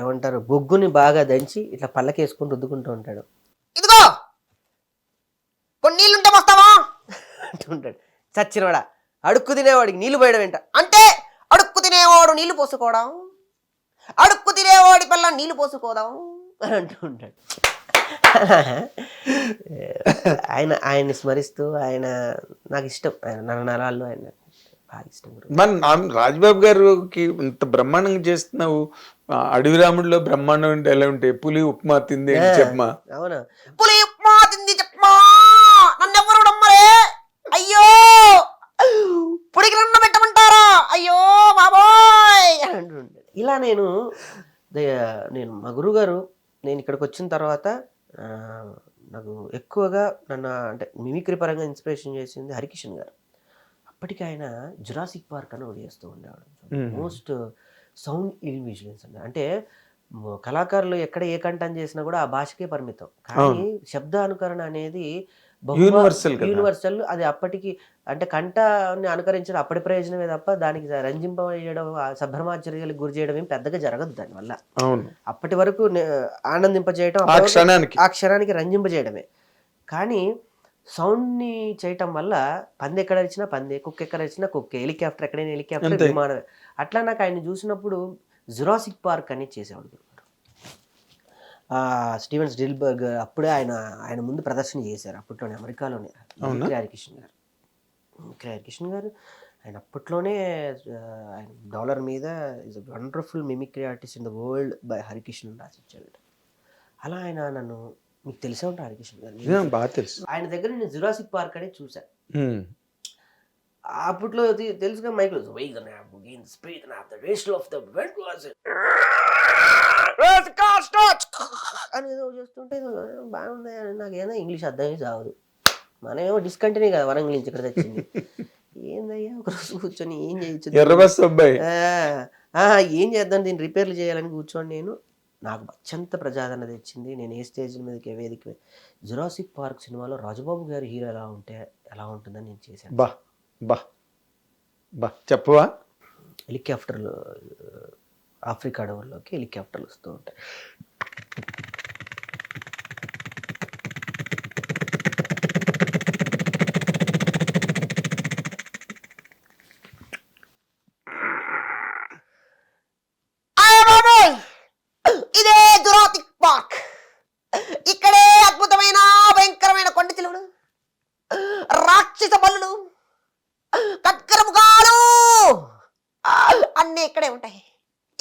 ఏమంటారు బొగ్గుని బాగా దంచి ఇట్లా పళ్ళకేసుకుని రుద్దుకుంటూ ఉంటాడు. ఇదిగో కొన్ని నీళ్ళుంటే వస్తావా అంటుంటాడు. చచ్చినవాడా, అడుక్కు తినేవాడికి నీళ్లు పోయడం ఏంట అంటే, అడుక్కు తినేవాడు నీళ్లు పోసుకోవడం, అడుక్కు తినేవాడి పిల్ల నీళ్లు పోసుకోదాం అని అంటూ ఉంటాడు. ఆయన్ని స్మరిస్తూ, ఆయన నాకు ఇష్టం, ఆయన నరనరాల్లో ఆయన బాగా ఇష్టం. మన రాజబాబు గారికి ఇంత బ్రహ్మాండంగా చేస్తున్నావు, అడవి రాముడిలో బ్రహ్మాండం అంటే ఎలా ఉంటాయి? పులి ఉప్మా తింది చెప్పమా. అవునా, పులి ఉప్మా తింది చెప్పమా, నన్నెవరు నమ్మరే, అయ్యో పుడికి వచ్చిన తర్వాత ఆ, నాకు ఎక్కువగా నన్ను అంటే మిమిక్రీ పరంగా ఇన్స్పిరేషన్ చేసింది హరికిషన్ గారు. అప్పటికి ఆయన జురాసిక్ పార్క్ అని ఒకటి చేస్తూ ఉండేవాడు. మోస్ట్ సౌండ్ ఇల్యూమినేషన్స్ అంటే కళాకారులు ఎక్కడ ఏ కంఠం చేసినా కూడా ఆ భాషకే పరిమితం. కానీ శబ్ద అనుకరణ అనేది యూనివర్సల్. అది అప్పటికి అంటే కంఠాన్ని అనుకరించడం అప్పటి ప్రయోజనమే తప్ప దానికి రంజింపజేయడం సభ్రమాచర్యలకు గురి చేయడం ఏం పెద్దగా జరగదు దానివల్ల. అప్పటి వరకు ఆనందింపజేయడం ఆ క్షణానికి రంజింపజేయడమే. కానీ సౌండ్ని చేయటం వల్ల పంది ఎక్కడ ఇచ్చినా పంది, కుక్క ఎక్కడ ఇచ్చినా కుక్కే, హెలికాప్టర్ ఎక్కడైనా హెలికాప్టర్, విమానమే. అట్లా నాకు ఆయన చూసినప్పుడు జురాసిక్ పార్క్ అని చేసేవాడు. స్టీవెన్ స్పిల్బర్గ్ అప్పుడే ఆయన ముందు ప్రదర్శన చేశారు అప్పట్లోనే అమెరికాలోనే. హరికిషన్ గారు ఆయన అప్పట్లోనే ఆయన డాలర్ మీద is a wonderful mimicry artist in the world by Harikishan రాసిచ్చాడు. అలా ఆయన నన్ను, మీకు తెలిసే ఉంటారు హరికిషన్ గారు, బాగా తెలుసు. ఆయన దగ్గర నేను జురాసిక్ పార్క్ అనేది చూశాను. అప్పట్లో తెలుసుగా మైక్లో అని ఏదో చూస్తుంటే బాగుంది. నాకేదో ఇంగ్లీష్ అర్థమే చావదు. మనమేమో డిస్కంటిన్యూ కదా వరంగల్ నుంచి ఇక్కడ తెచ్చింది. ఏందయ్యా ఒకరోజు కూర్చొని ఏం చేయొచ్చు, ఏం చేద్దాం దీన్ని రిపేర్లు చేయాలని కూర్చొని నేను, నాకు అత్యంత ప్రజాదరణ తెచ్చింది. నేను ఏ స్టేజ్ మీదకి వేదిక జురాసిక్ పార్క్ సినిమాలో రాజబాబు గారి హీరో ఎలా ఉంటుందని నేను చేశాను. చెప్పవా? హెలికాప్టర్లు ఆఫ్రికా అడవుల్లోకి హెలికాప్టర్లు వస్తూ ఉంటాయి. ఇదే జురాసిక్ పార్క్. ఇక్కడే అద్భుతమైన భయంకరమైన కొండ చిలువలు, రాక్షస బలులు, కట్కరముగాలు అన్నీ ఇక్కడే ఉంటాయి.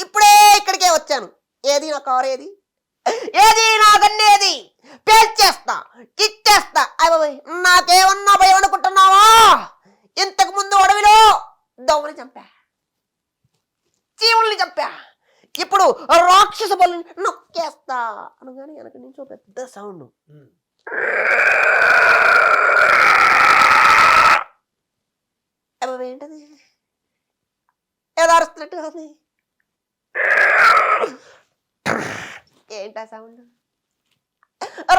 ఇప్పుడే ఇక్కడికే వచ్చాను. ఏది నా కారు, ఏది నా గన్నేది, పేల్చేస్తా, కిట్టేస్తా. అయ్య నాకేమన్నా భయం అనుకుంటున్నావా? ఇంతకు ముందు అడవిలో దోమని చంపా, చీవుల్ని చంపా, ఇప్పుడు రాక్షస బలు నొక్కేస్తా అనగానే వెనక నుంచి ఒక పెద్ద సౌండ్. ఏంటది? ఏదో అరుస్తున్నట్టుగా ఉంది. ఏంటా సౌండ్?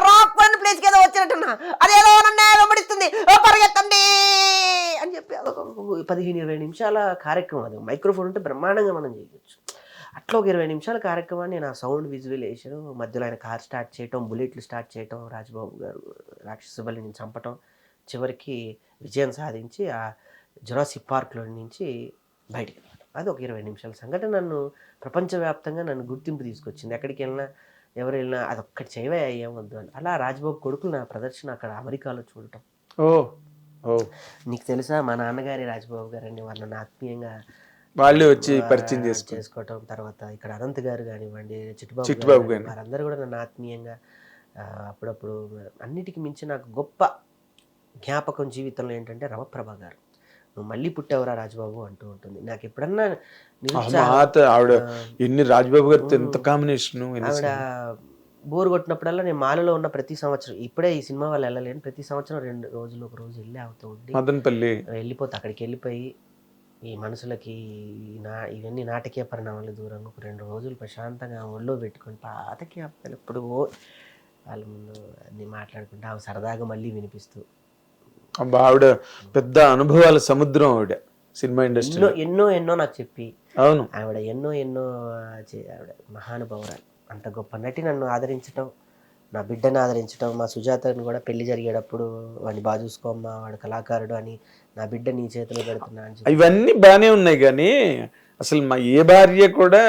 రాక్ పండ్ ప్లేస్కి ఏదో వచ్చినట్టున్నా, అదేదో నన్ను వెంబడిస్తుంది, పరిగెత్తండి అని చెప్పి 15-20 నిమిషాల కార్యక్రమం. అది మైక్రోఫోన్ ఉంటే బ్రహ్మాండంగా మనం చేయొచ్చు. అట్లా ఒక 20 నిమిషాల కార్యక్రమాన్ని నా సౌండ్ విజువలైజేషన్ మధ్యలో ఆయన కార్ స్టార్ట్ చేయటం, బుల్లెట్లు స్టార్ట్ చేయటం, రాజబాబు గారు రాక్షస బలిని చంపటం, చివరికి విజయం సాధించి ఆ జురాసిక్ పార్క్లో నుంచి బయటికి రావడం. అది ఒక 20 నిమిషాల సంఘటన నన్ను ప్రపంచవ్యాప్తంగా నన్ను గుర్తింపు తీసుకొచ్చింది. ఎక్కడికి వెళ్ళినా ఎవరు వెళ్ళినా అదొక్కటి చేయవే అయ్యేమొద్దు అని. అలా రాజబాబు కొడుకులు నా ప్రదర్శన అక్కడ అమెరికాలో చూడటం. నీకు తెలుసా, మా నాన్నగారి రాజబాబు గారు అని వాళ్ళని ఆత్మీయంగా వాళ్ళే వచ్చి పరిచయం చేసుకోవటం. తర్వాత ఇక్కడ అనంత్ గారు కానివ్వండి, చిట్టుబాబు గారు, వారందరూ కూడా నన్ను ఆత్మీయంగా అప్పుడప్పుడు. అన్నిటికీ మించి నాకు గొప్ప జ్ఞాపకం జీవితంలో ఏంటంటే రమప్రభ గారు, నువ్వు మళ్ళీ పుట్టావురా రాజబాబు అంటూ ఉంటుంది. నాకు ఎప్పుడన్నా ఆవిడ ఎన్ని రాజబాబు గారితో ఎంత కాంబినేషన్. ఆవిడ బోర్ కొట్టినప్పుడల్లా నేను మాలలో ఉన్న ప్రతి సంవత్సరం, ఇప్పుడే ఈ సినిమా వాళ్ళు వెళ్ళలేను, ప్రతి సంవత్సరం 2 రోజులు ఒక రోజు వెళ్ళి అవుతూ ఉండి మదనపల్లి వెళ్ళిపోతే అక్కడికి వెళ్ళిపోయి ఈ మనసులకి ఇవన్నీ నాటకీయ పరిణామాలు దూరంగా ఒక 2 రోజులు ప్రశాంతంగా ఒళ్ళో పెట్టుకొని పాతకి ఎప్పుడు వాళ్ళ ముందు అన్ని మాట్లాడుకుంటూ ఆమె సరదాగా మళ్ళీ వినిపిస్తూ. ఆవిడ పెద్ద అనుభవాల సముద్రం. ఆవిడ సినిమా ఇండస్ట్రీ ఎన్నో నాకు చెప్పి, అవును ఆవిడ ఎన్నో ఆవిడ మహానుభావురాలు. అంత గొప్ప నటి నన్ను ఆదరించడం, నా బిడ్డను ఆదరించడం, మా సుజాతను కూడా పెళ్లి జరిగేటప్పుడు వాడిని బాగా చూసుకోమ్మా, వాడు కళాకారుడు అని, నా బిడ్డ నీ చేతిలో పెడుతున్నా అని. ఇవన్నీ బాగానే ఉన్నాయి కానీ అసలు మా ఏ భార్య కూడా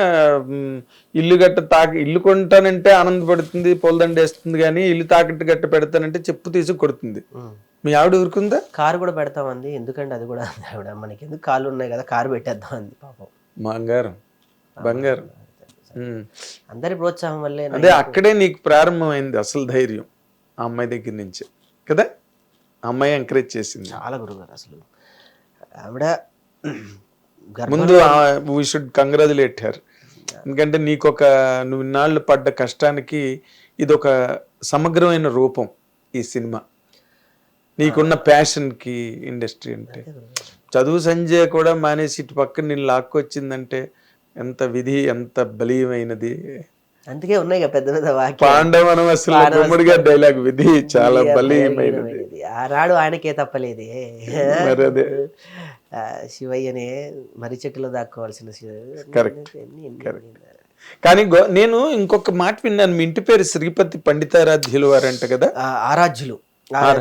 ఇల్లు కొంటానంటే ఆనందపడుతుంది, పూలదండ వేస్తుంది, కానీ ఇల్లు తాకట్టు గట్ట పెడతానంటే చెప్పు తీసి కొడుతుంది. మీ ఆవిడ ఊరుకుందా? కారు కూడా పెడతామంది. ఎందుకంటే అది కూడా ఆవిడ, మనకి ఎందుకు కాళ్ళు ఉన్నాయి కదా కారు పెట్టేద్దాం అంది. పాపం బంగారం. అందరి ప్రోత్సాహం వల్లే. అదే అక్కడే నీకు ప్రారంభమైంది అసలు ధైర్యం, ఆ అమ్మాయి దగ్గర నుంచి కదా. అమ్మాయి ఎంకరేజ్ చేసింది చాలా గురుగారు. అసలు ఆవిడ ముందు వీ షుడ్ కంగ్రాచులేట్ హర్. ఎందుకంటే నీకు నువ్వు ఇన్నాళ్ళు పడ్డ కష్టానికి ఇదొక సమగ్రమైన రూపం ఈ సినిమా. నీకున్న ప్యాషన్కి ఇండస్ట్రీ అంటే. చదువు సంజయ్ కూడా మానేసి ఇటు పక్కన నేను లాక్కొచ్చిందంటే ఎంత విధి, ఎంత బలీయమైనది. అందుకే ఉన్నాయి పెద్ద పెద్ద వాక్యాలు. పాండవనం అసలు గుమ్మడిగా డైలాగ్ విధి చాలా బలీయమైనది. ఆనాడు ఆయనకే తప్పలేదే. మరి అదే శివయ్యనే మర్రి చెట్టులో దాక్కోవాల్సిన కరెక్ట్. కానీ నేను ఇంకొక మాట విన్నాను, మీ ఇంటి పేరు శ్రీపతి పండితారాధ్యులు వారంట కదా. ఆరాధ్యులు.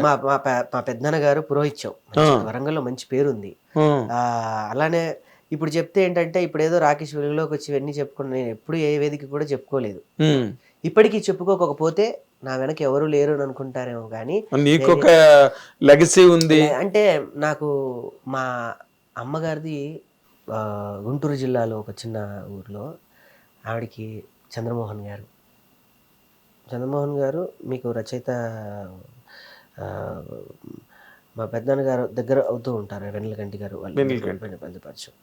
మా పెద్దనాన్న గారు పురోహిత్యం, వరంగల్లో మంచి పేరుంది. అలానే ఇప్పుడు చెప్తే ఏంటంటే, ఇప్పుడు ఏదో రాకేష్ వెలుగులోకి వచ్చి ఇవన్నీ చెప్పుకున్నా, నేను ఎప్పుడు ఏ వేదిక కూడా చెప్పుకోలేదు. ఇప్పటికీ చెప్పుకోకపోతే నా వెనక ఎవరు లేరు అని అనుకుంటారేమో కానీ నీకు ఒక లెగసీ ఉంది. అంటే నాకు మా అమ్మగారిది గుంటూరు జిల్లాలో ఒక చిన్న ఊర్లో, ఆవిడకి చంద్రమోహన్ గారు మీకు రచయిత, మా పెద్దనాన్న గారు దగ్గర అవుతూ ఉంటారు, వెన్నెలకంటి గారు వాళ్ళు పరిచయం.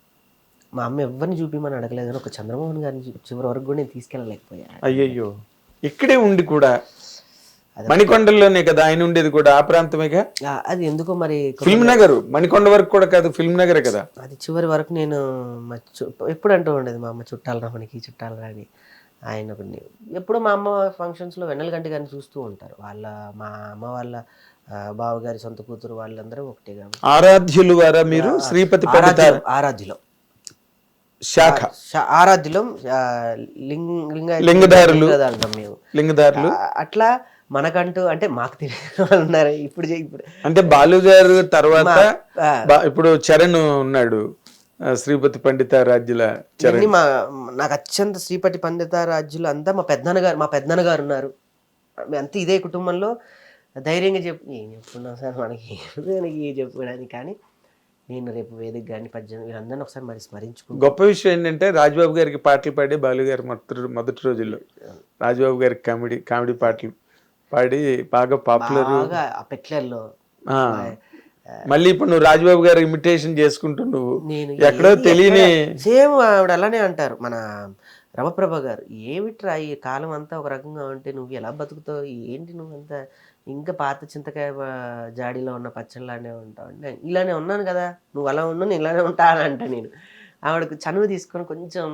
మా అమ్మ ఎవరిని చూపిమని అడగలేదు కానీ ఒక చంద్రమోహన్ గారిని చివరి వరకు కూడా నేను తీసుకెళ్ళలేకపోయా. అయ్యయ్యో, ఇక్కడే ఉండి కూడా మణికొండలోనే కదా ఆయన ఉండేది కూడా, ఆ ప్రాంతమేగా. అది ఎందుకో మరి ఫిల్మ్ నగర్, మణికొండ వరకు కూడా కాదు, ఫిల్మ్ నగరే కదా అది. చివరి వరకు నేను ఎప్పుడు అంటూ ఉండేది మా అమ్మ, చుట్టాలు రా మనకి, చుట్టాలు రాని. ఆయన ఎప్పుడు మా అమ్మ ఫంక్షన్స్లో వెన్నెలకంటి గారిని చూస్తూ ఉంటారు. మా అమ్మ వాళ్ళ బావగారి సొంత కూతురు వాళ్ళందరూ ఒకటే. ఆరాధ్యులు వారా మీరు? శ్రీపతి ఆరాధ్యులం శాఖ, ఆరాధ్యులం లింగదారులు మేము. లింగదారులు అట్లా మనకంటూ అంటే మాకు తెలియని వాళ్ళు ఉన్నారు. ఇప్పుడు అంటే బాలు గారు తర్వాత ఇప్పుడు చరణ్ ఉన్నాడు, శ్రీపతి పండితారాధ్యుల చరణ్. నాకు అత్యంత శ్రీపతి పండితారాధ్యులు అంతా మా పెద్దనాన్న గారు ఉన్నారు. అంతా ఇదే కుటుంబంలో ధైర్యంగా ఏం చెప్పుకున్నాం సార్ మనకి చెప్పడానికి. కానీ నేను రేపు వేదిక గారిని పద్యం వీళ్ళందరినీ ఒకసారి మరి స్మరించుకుంటాను. గొప్ప విషయం ఏంటంటే రాజబాబు గారికి పాటలు పాడి బాలు గారు మొదటి రోజుల్లో రాజబాబు గారికి కామెడీ పాటలు పాడి బాగా పాపులర్. పెట్లర్లో మళ్ళీ ఇప్పుడు నువ్వు రాజబాబు గారు ఇమిటేషన్ చేసుకుంటూ నువ్వు ఎక్కడో తెలియని సేమ్ ఆవిడ అలానే అంటారు. మన రమప్రభ గారు, ఏమిట్రా ఈ కాలం అంతా ఒక రకంగా ఉంటే నువ్వు ఎలా బతుకుతావు, ఏంటి నువ్వంతా ఇంకా పాత చింతకాయ జాడీలో ఉన్న పచ్చళ్ళలానే ఉంటావు అంటే, ఇలానే ఉన్నాను కదా, నువ్వు అలా ఉండు నేను ఇలానే ఉంటా అని అంట. నేను ఆవిడకు చనువు తీసుకొని కొంచెం,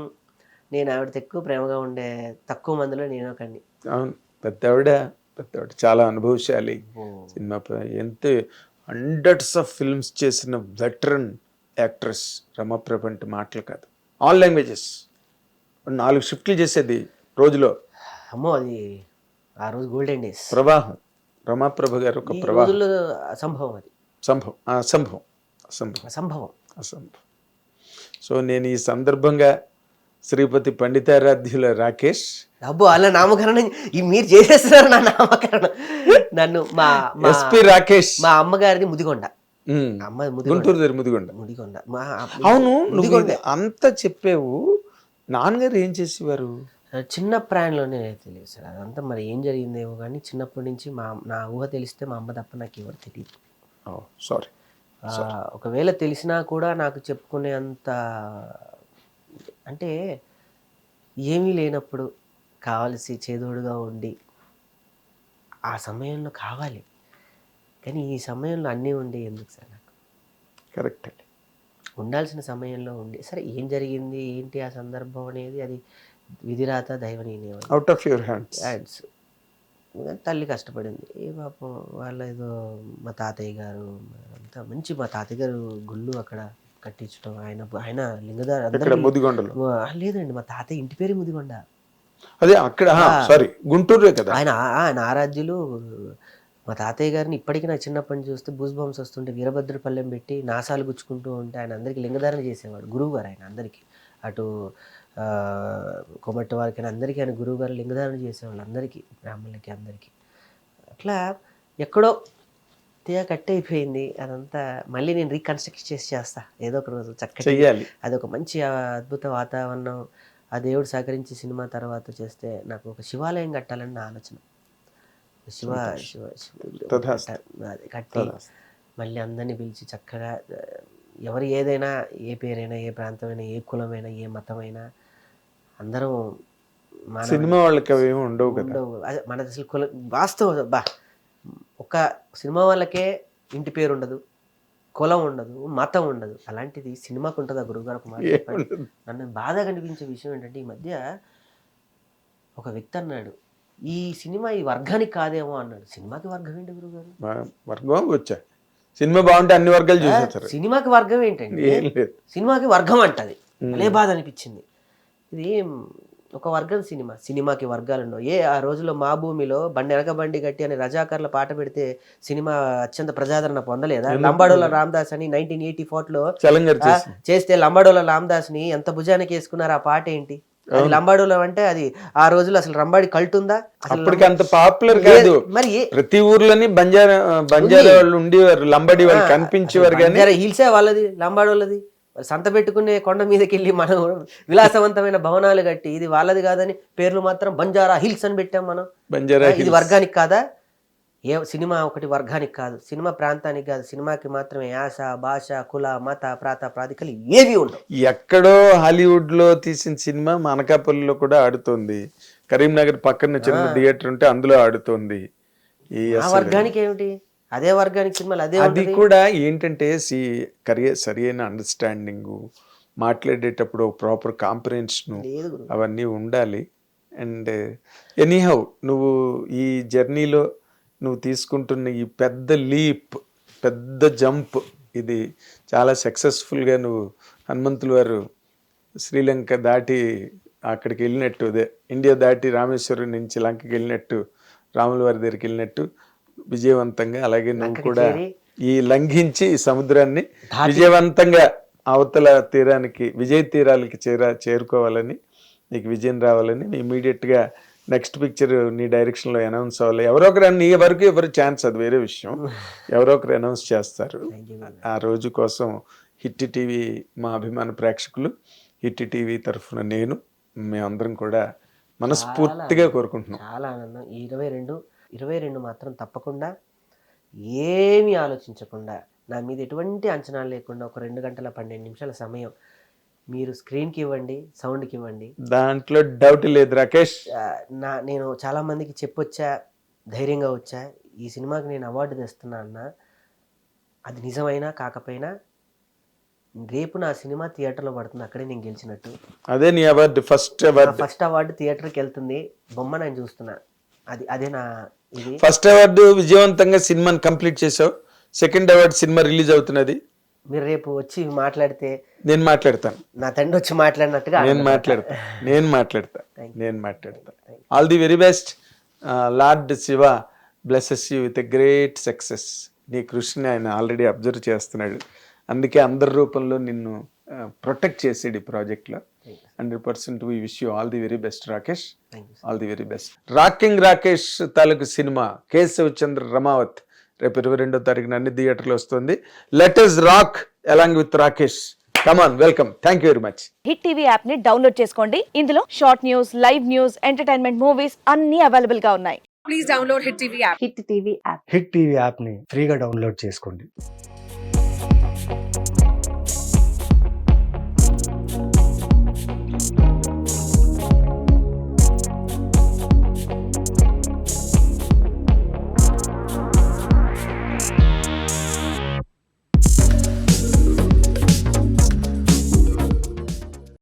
నేను ఆవిడతో ఎక్కువ ప్రేమగా ఉండే తక్కువ మందిలో నేను ఒకడిని. అవును, పెద్దవిడ చాలా అనుభవశాలి. సినిమా ఎంత హండ్రెడ్స్ ఆఫ్ ఫిల్మ్స్ చేసిన వెటరన్ యాక్ట్రెస్ రమాప్రభ అంటే మాటలు కాదు. ఆల్ లాంగ్వేజెస్ 4 షిఫ్ట్లు చేసేది రోజులో. అమ్మో, అది ఆ రోజు గోల్డెన్ డేస్. ప్రవాహం. రమాప్రభ గారు ఒక ప్రవాహం. అసంభవం అది. అసంభవం. సో నేను ఈ సందర్భంగా శ్రీపతి పండితారాధ్యుల రాకేష్. అబ్బో, అలా నామకరణం మీరు చేసేస్తున్నారు నా నామకరణం. నన్ను ఎస్పి రాకేష్. మా అమ్మగారిది ముదిగొండ. గుంటూరు దగ్గర ముదిగొండ. అవును, నువ్వు అంతా చెప్పావు. నాన్నగారు ఏం చేసేవారు? చిన్న ప్రాయంలోనే తెలియదు సార్, అదంతా మరి ఏం జరిగిందేమో కానీ చిన్నప్పటి నుంచి నా ఊహ తెలిస్తే మా అమ్మ తప్ప నాకు ఎవరు తెలియదు. సారీ. ఒకవేళ తెలిసినా కూడా నాకు చెప్పుకునే అంత అంటే ఏమీ లేనప్పుడు కావలసి చేదోడుగా ఉండి ఆ సమయంలో కావాలి. కానీ ఈ సమయంలో అన్నీ ఉండే ఎందుకు సార్ నాకు? కరెక్ట్ అండి. ఉండాల్సిన సమయంలో ఉండి, సరే ఏం జరిగింది ఏంటి ఆ సందర్భం అనేది అది విధిరాత దైవనీయం, అవుట్ ఆఫ్ యువర్ హ్యాండ్స్. తల్లి కష్టపడింది. ఏ పాపం వాళ్ళ ఏదో మా తాతయ్య గారు అంతా మంచి, మా తాతయ్య గారు గుళ్ళు అక్కడ కట్టించడం, ఆయన లింగదారు అందరూ. లేదండి, మా తాతయ్య ఇంటి పేరు ముదిగొండ. అదే అక్కడ, సారీ, గుంటూరు కదా. ఆయన ఆరాధ్యులు. మా తాతయ్య గారిని ఇప్పటికీ నా చిన్నప్పటి నుంచి చూస్తే బూస్ బాంబ్స్ వస్తుంటే వీరభద్రపల్లెం పెట్టి నాసాలు గుచ్చుకుంటూ ఉంటే ఆయన అందరికీ లింగధారణ చేసేవాడు. గురువు గారు ఆయన అందరికీ, అటు కొమట్టి వారికి అందరికీ ఆయన గురువు గారు లింగధారణ చేసేవాళ్ళు, అందరికీ బ్రాహ్మణులకి అందరికీ. అట్లా ఎక్కడో కట్ అయిపోయింది అదంతా. మళ్ళీ నేను రీకన్స్ట్రక్ట్ చేస్తా ఏదో ఒక రోజు చక్కగా చెయ్యాలి. అదొక మంచి అద్భుత వాతావరణం. ఆ దేవుడు సహకరించి సినిమా తర్వాత చేస్తే నాకు ఒక శివాలయం కట్టాలని నా ఆలోచన. కట్టి మళ్ళీ అందరినీ పిలిచి చక్కగా ఎవరు ఏదైనా, ఏ పేరైనా, ఏ ప్రాంతమైనా, ఏ కులమైనా, ఏ మతమైనా అందరం సినిమా వాళ్ళకి అవి ఏమి ఉండవు కదా. ఉండవు. అదే మనది అసలు వాస్తవం బా. ఒక సినిమా వాళ్ళకే ఇంటి పేరు ఉండదు, కులం ఉండదు, మతం ఉండదు. అలాంటిది సినిమాకు ఉంటుందా గురువుగారు? ఒక మాట చెప్పండి. ఏముండదు. నన్ను బాధ కనిపించే విషయం ఏంటంటే ఈ మధ్య ఒక వ్యక్తి అన్నాడు, ఈ సినిమా ఈ వర్గానికి కాదేమో అన్నాడు. సినిమాకి వర్గం ఏంటి గురువుగారు? వర్గం వచ్చా సినిమా బాగుంటే అన్ని వర్గాలు చూసేస్తారు. సినిమాకి వర్గం ఏంటండి? ఏం లేదు. సినిమాకి వర్గం అంటది. అదే బాధ అనిపించింది. ఇది ఒక వర్గం సినిమా, సినిమాకి వర్గాలు ఉండవు. ఆ రోజుల్లో మా భూమిలో బండి వెనక బండి గట్టి అని రజాకర్ల పాట పెడితే సినిమా అత్యంత ప్రజాదరణ పొందలేదా? లంబాడోల రామదాస్ అని 1984లో చలంగారు చేసింది. చేస్తే లంబాడోల రామదాస్ ని ఎంత భుజానికి వేసుకున్నారు? ఆ పాట ఏంటి? అది లంబాడోల అంటే అది ఆ రోజుల్లో అసలు రంబాడి కల్ట్ ఉందా? అప్పటికి అంత పాపులర్ కాదు. మరి ప్రతి ఊర్లోని బంజారా వాళ్ళు ఉండేవారు, లంబాడి వాళ్ళు కనిపించేవారు. కానీ హిల్సే వాళ్ళది, లంబాడోళ్ళది. సంత పెట్టుకునే కొండ మీదకి వెళ్ళి మనం విలాసవంతమైన భవనాలు కట్టి ఇది వాళ్ళది కాదని పేర్లు మాత్రం బంజారా హిల్స్ అని పెట్టాం మనం. బంజారా ఇది వర్గానికి కాదా? సినిమా ఒకటి వర్గానికి కాదు, సినిమా ప్రాంతానికి కాదు. సినిమాకి మాత్రమే యాస, భాష, కుల, మత, ప్రాతికలు ఏవి ఉండవు. ఎక్కడో హాలీవుడ్ లో తీసిన సినిమా అనకాపల్లిలో కూడా ఆడుతోంది. కరీంనగర్ పక్కన చిన్న థియేటర్ ఉంటే అందులో ఆడుతోంది. ఆ వర్గానికి ఏమిటి? అదే వర్గానికి సినిమాలు అదే. అది కూడా ఏంటంటే సరి అయిన అండర్స్టాండింగ్, మాట్లాడేటప్పుడు ప్రాపర్ కాంప్రహెన్షన్ అవన్నీ ఉండాలి. అండ్ ఎనీహౌ నువ్వు ఈ జర్నీలో నువ్వు తీసుకుంటున్న ఈ పెద్ద లీప్, పెద్ద జంప్, ఇది చాలా సక్సెస్ఫుల్గా నువ్వు హనుమంతుల వారు శ్రీలంక దాటి అక్కడికి వెళ్ళినట్టు, అదే ఇండియా దాటి రామేశ్వరం నుంచి లంకకి వెళ్ళినట్టు, రాముల వారి దగ్గరికి వెళ్ళినట్టు విజయవంతంగా, అలాగే నువ్వు కూడా ఈ లంఘించి ఈ సముద్రాన్ని విజయవంతంగా అవతల తీరానికి, విజయ తీరాలకి చేరుకోవాలని, నీకు విజయం రావాలని, ఇమీడియట్గా నెక్స్ట్ పిక్చర్ నీ డైరెక్షన్లో అనౌన్స్ అవ్వాలి. ఎవరో ఒకరు, నీ వరకు ఎవరు ఛాన్స్, అది వేరే విషయం, ఎవరో ఒకరు అనౌన్స్ చేస్తారు. ఆ రోజు కోసం హిట్ టీవీ, మా అభిమాన ప్రేక్షకులు, హిట్ టీవీ తరఫున మేమందరం కూడా మనస్ఫూర్తిగా కోరుకుంటున్నాం. చాలా ఆనందం. ఈ 22 మాత్రం తప్పకుండా ఏమీ ఆలోచించకుండా, నా మీద ఎటువంటి అంచనాలు లేకుండా ఒక 2 గంటల 12 నిమిషాల సమయం మీరు స్క్రీన్కి ఇవ్వండి, సౌండ్కి ఇవ్వండి. దాంట్లో డౌట్ లేదు రాకేష్. నేను చాలామందికి చెప్పొచ్చా, ధైర్యంగా వచ్చా, ఈ సినిమాకి నేను అవార్డు తెస్తున్నా అన్న. అది నిజమైనా కాకపోయినా రేపు నా సినిమా థియేటర్లో పడుతుంది, అక్కడే నేను గెలిచినట్టు. అదే నీ అవార్డు, ఫస్ట్ అవార్డు థియేటర్కి వెళ్తుంది, బొమ్మ నేను చూస్తున్నా. అదే నా ఇది. ఫస్ట్ అవార్డు విజయవంతంగా సినిమాని కంప్లీట్ చేసావు. సెకండ్ అవార్డు సినిమా రిలీజ్ అవుతున్నది. మీరు రేపు వచ్చి మాట్లాడితే నేను మాట్లాడతాను. నా తండ్రి వచ్చి మాట్లాడినట్టుగా నేను మాట్లాడతా. All the very best. Lord Shiva blesses you with a great success. నీ కృషిని ఆయన ఆల్రెడీ అబ్జర్వ్ చేస్తున్నాడు. అందుకే అందరి రూపంలో నిన్ను ప్రొటెక్ట్ చేసాడు ఈ ప్రాజెక్ట్లో. 100% we wish you all the very best, Rakesh. All the very best. Rocking Rakesh తాలూకు సినిమా కేశవ్ చంద్ర రమావత్ రేపు 22వ తారీఖున అన్ని థియేటర్లు వస్తుంది. Let us rock along with Rakesh. Come on, welcome. Thank you very much. Hit TV app ని డౌన్లోడ్ చేసుకోండి. ఇందులో short news, live news, entertainment movies అన్ని అవైలబుల్ గా ఉన్నాయి. Please download Hit TV app. Hit TV app. Hit TV యాప్ని ఫ్రీగా download చేసుకోండి.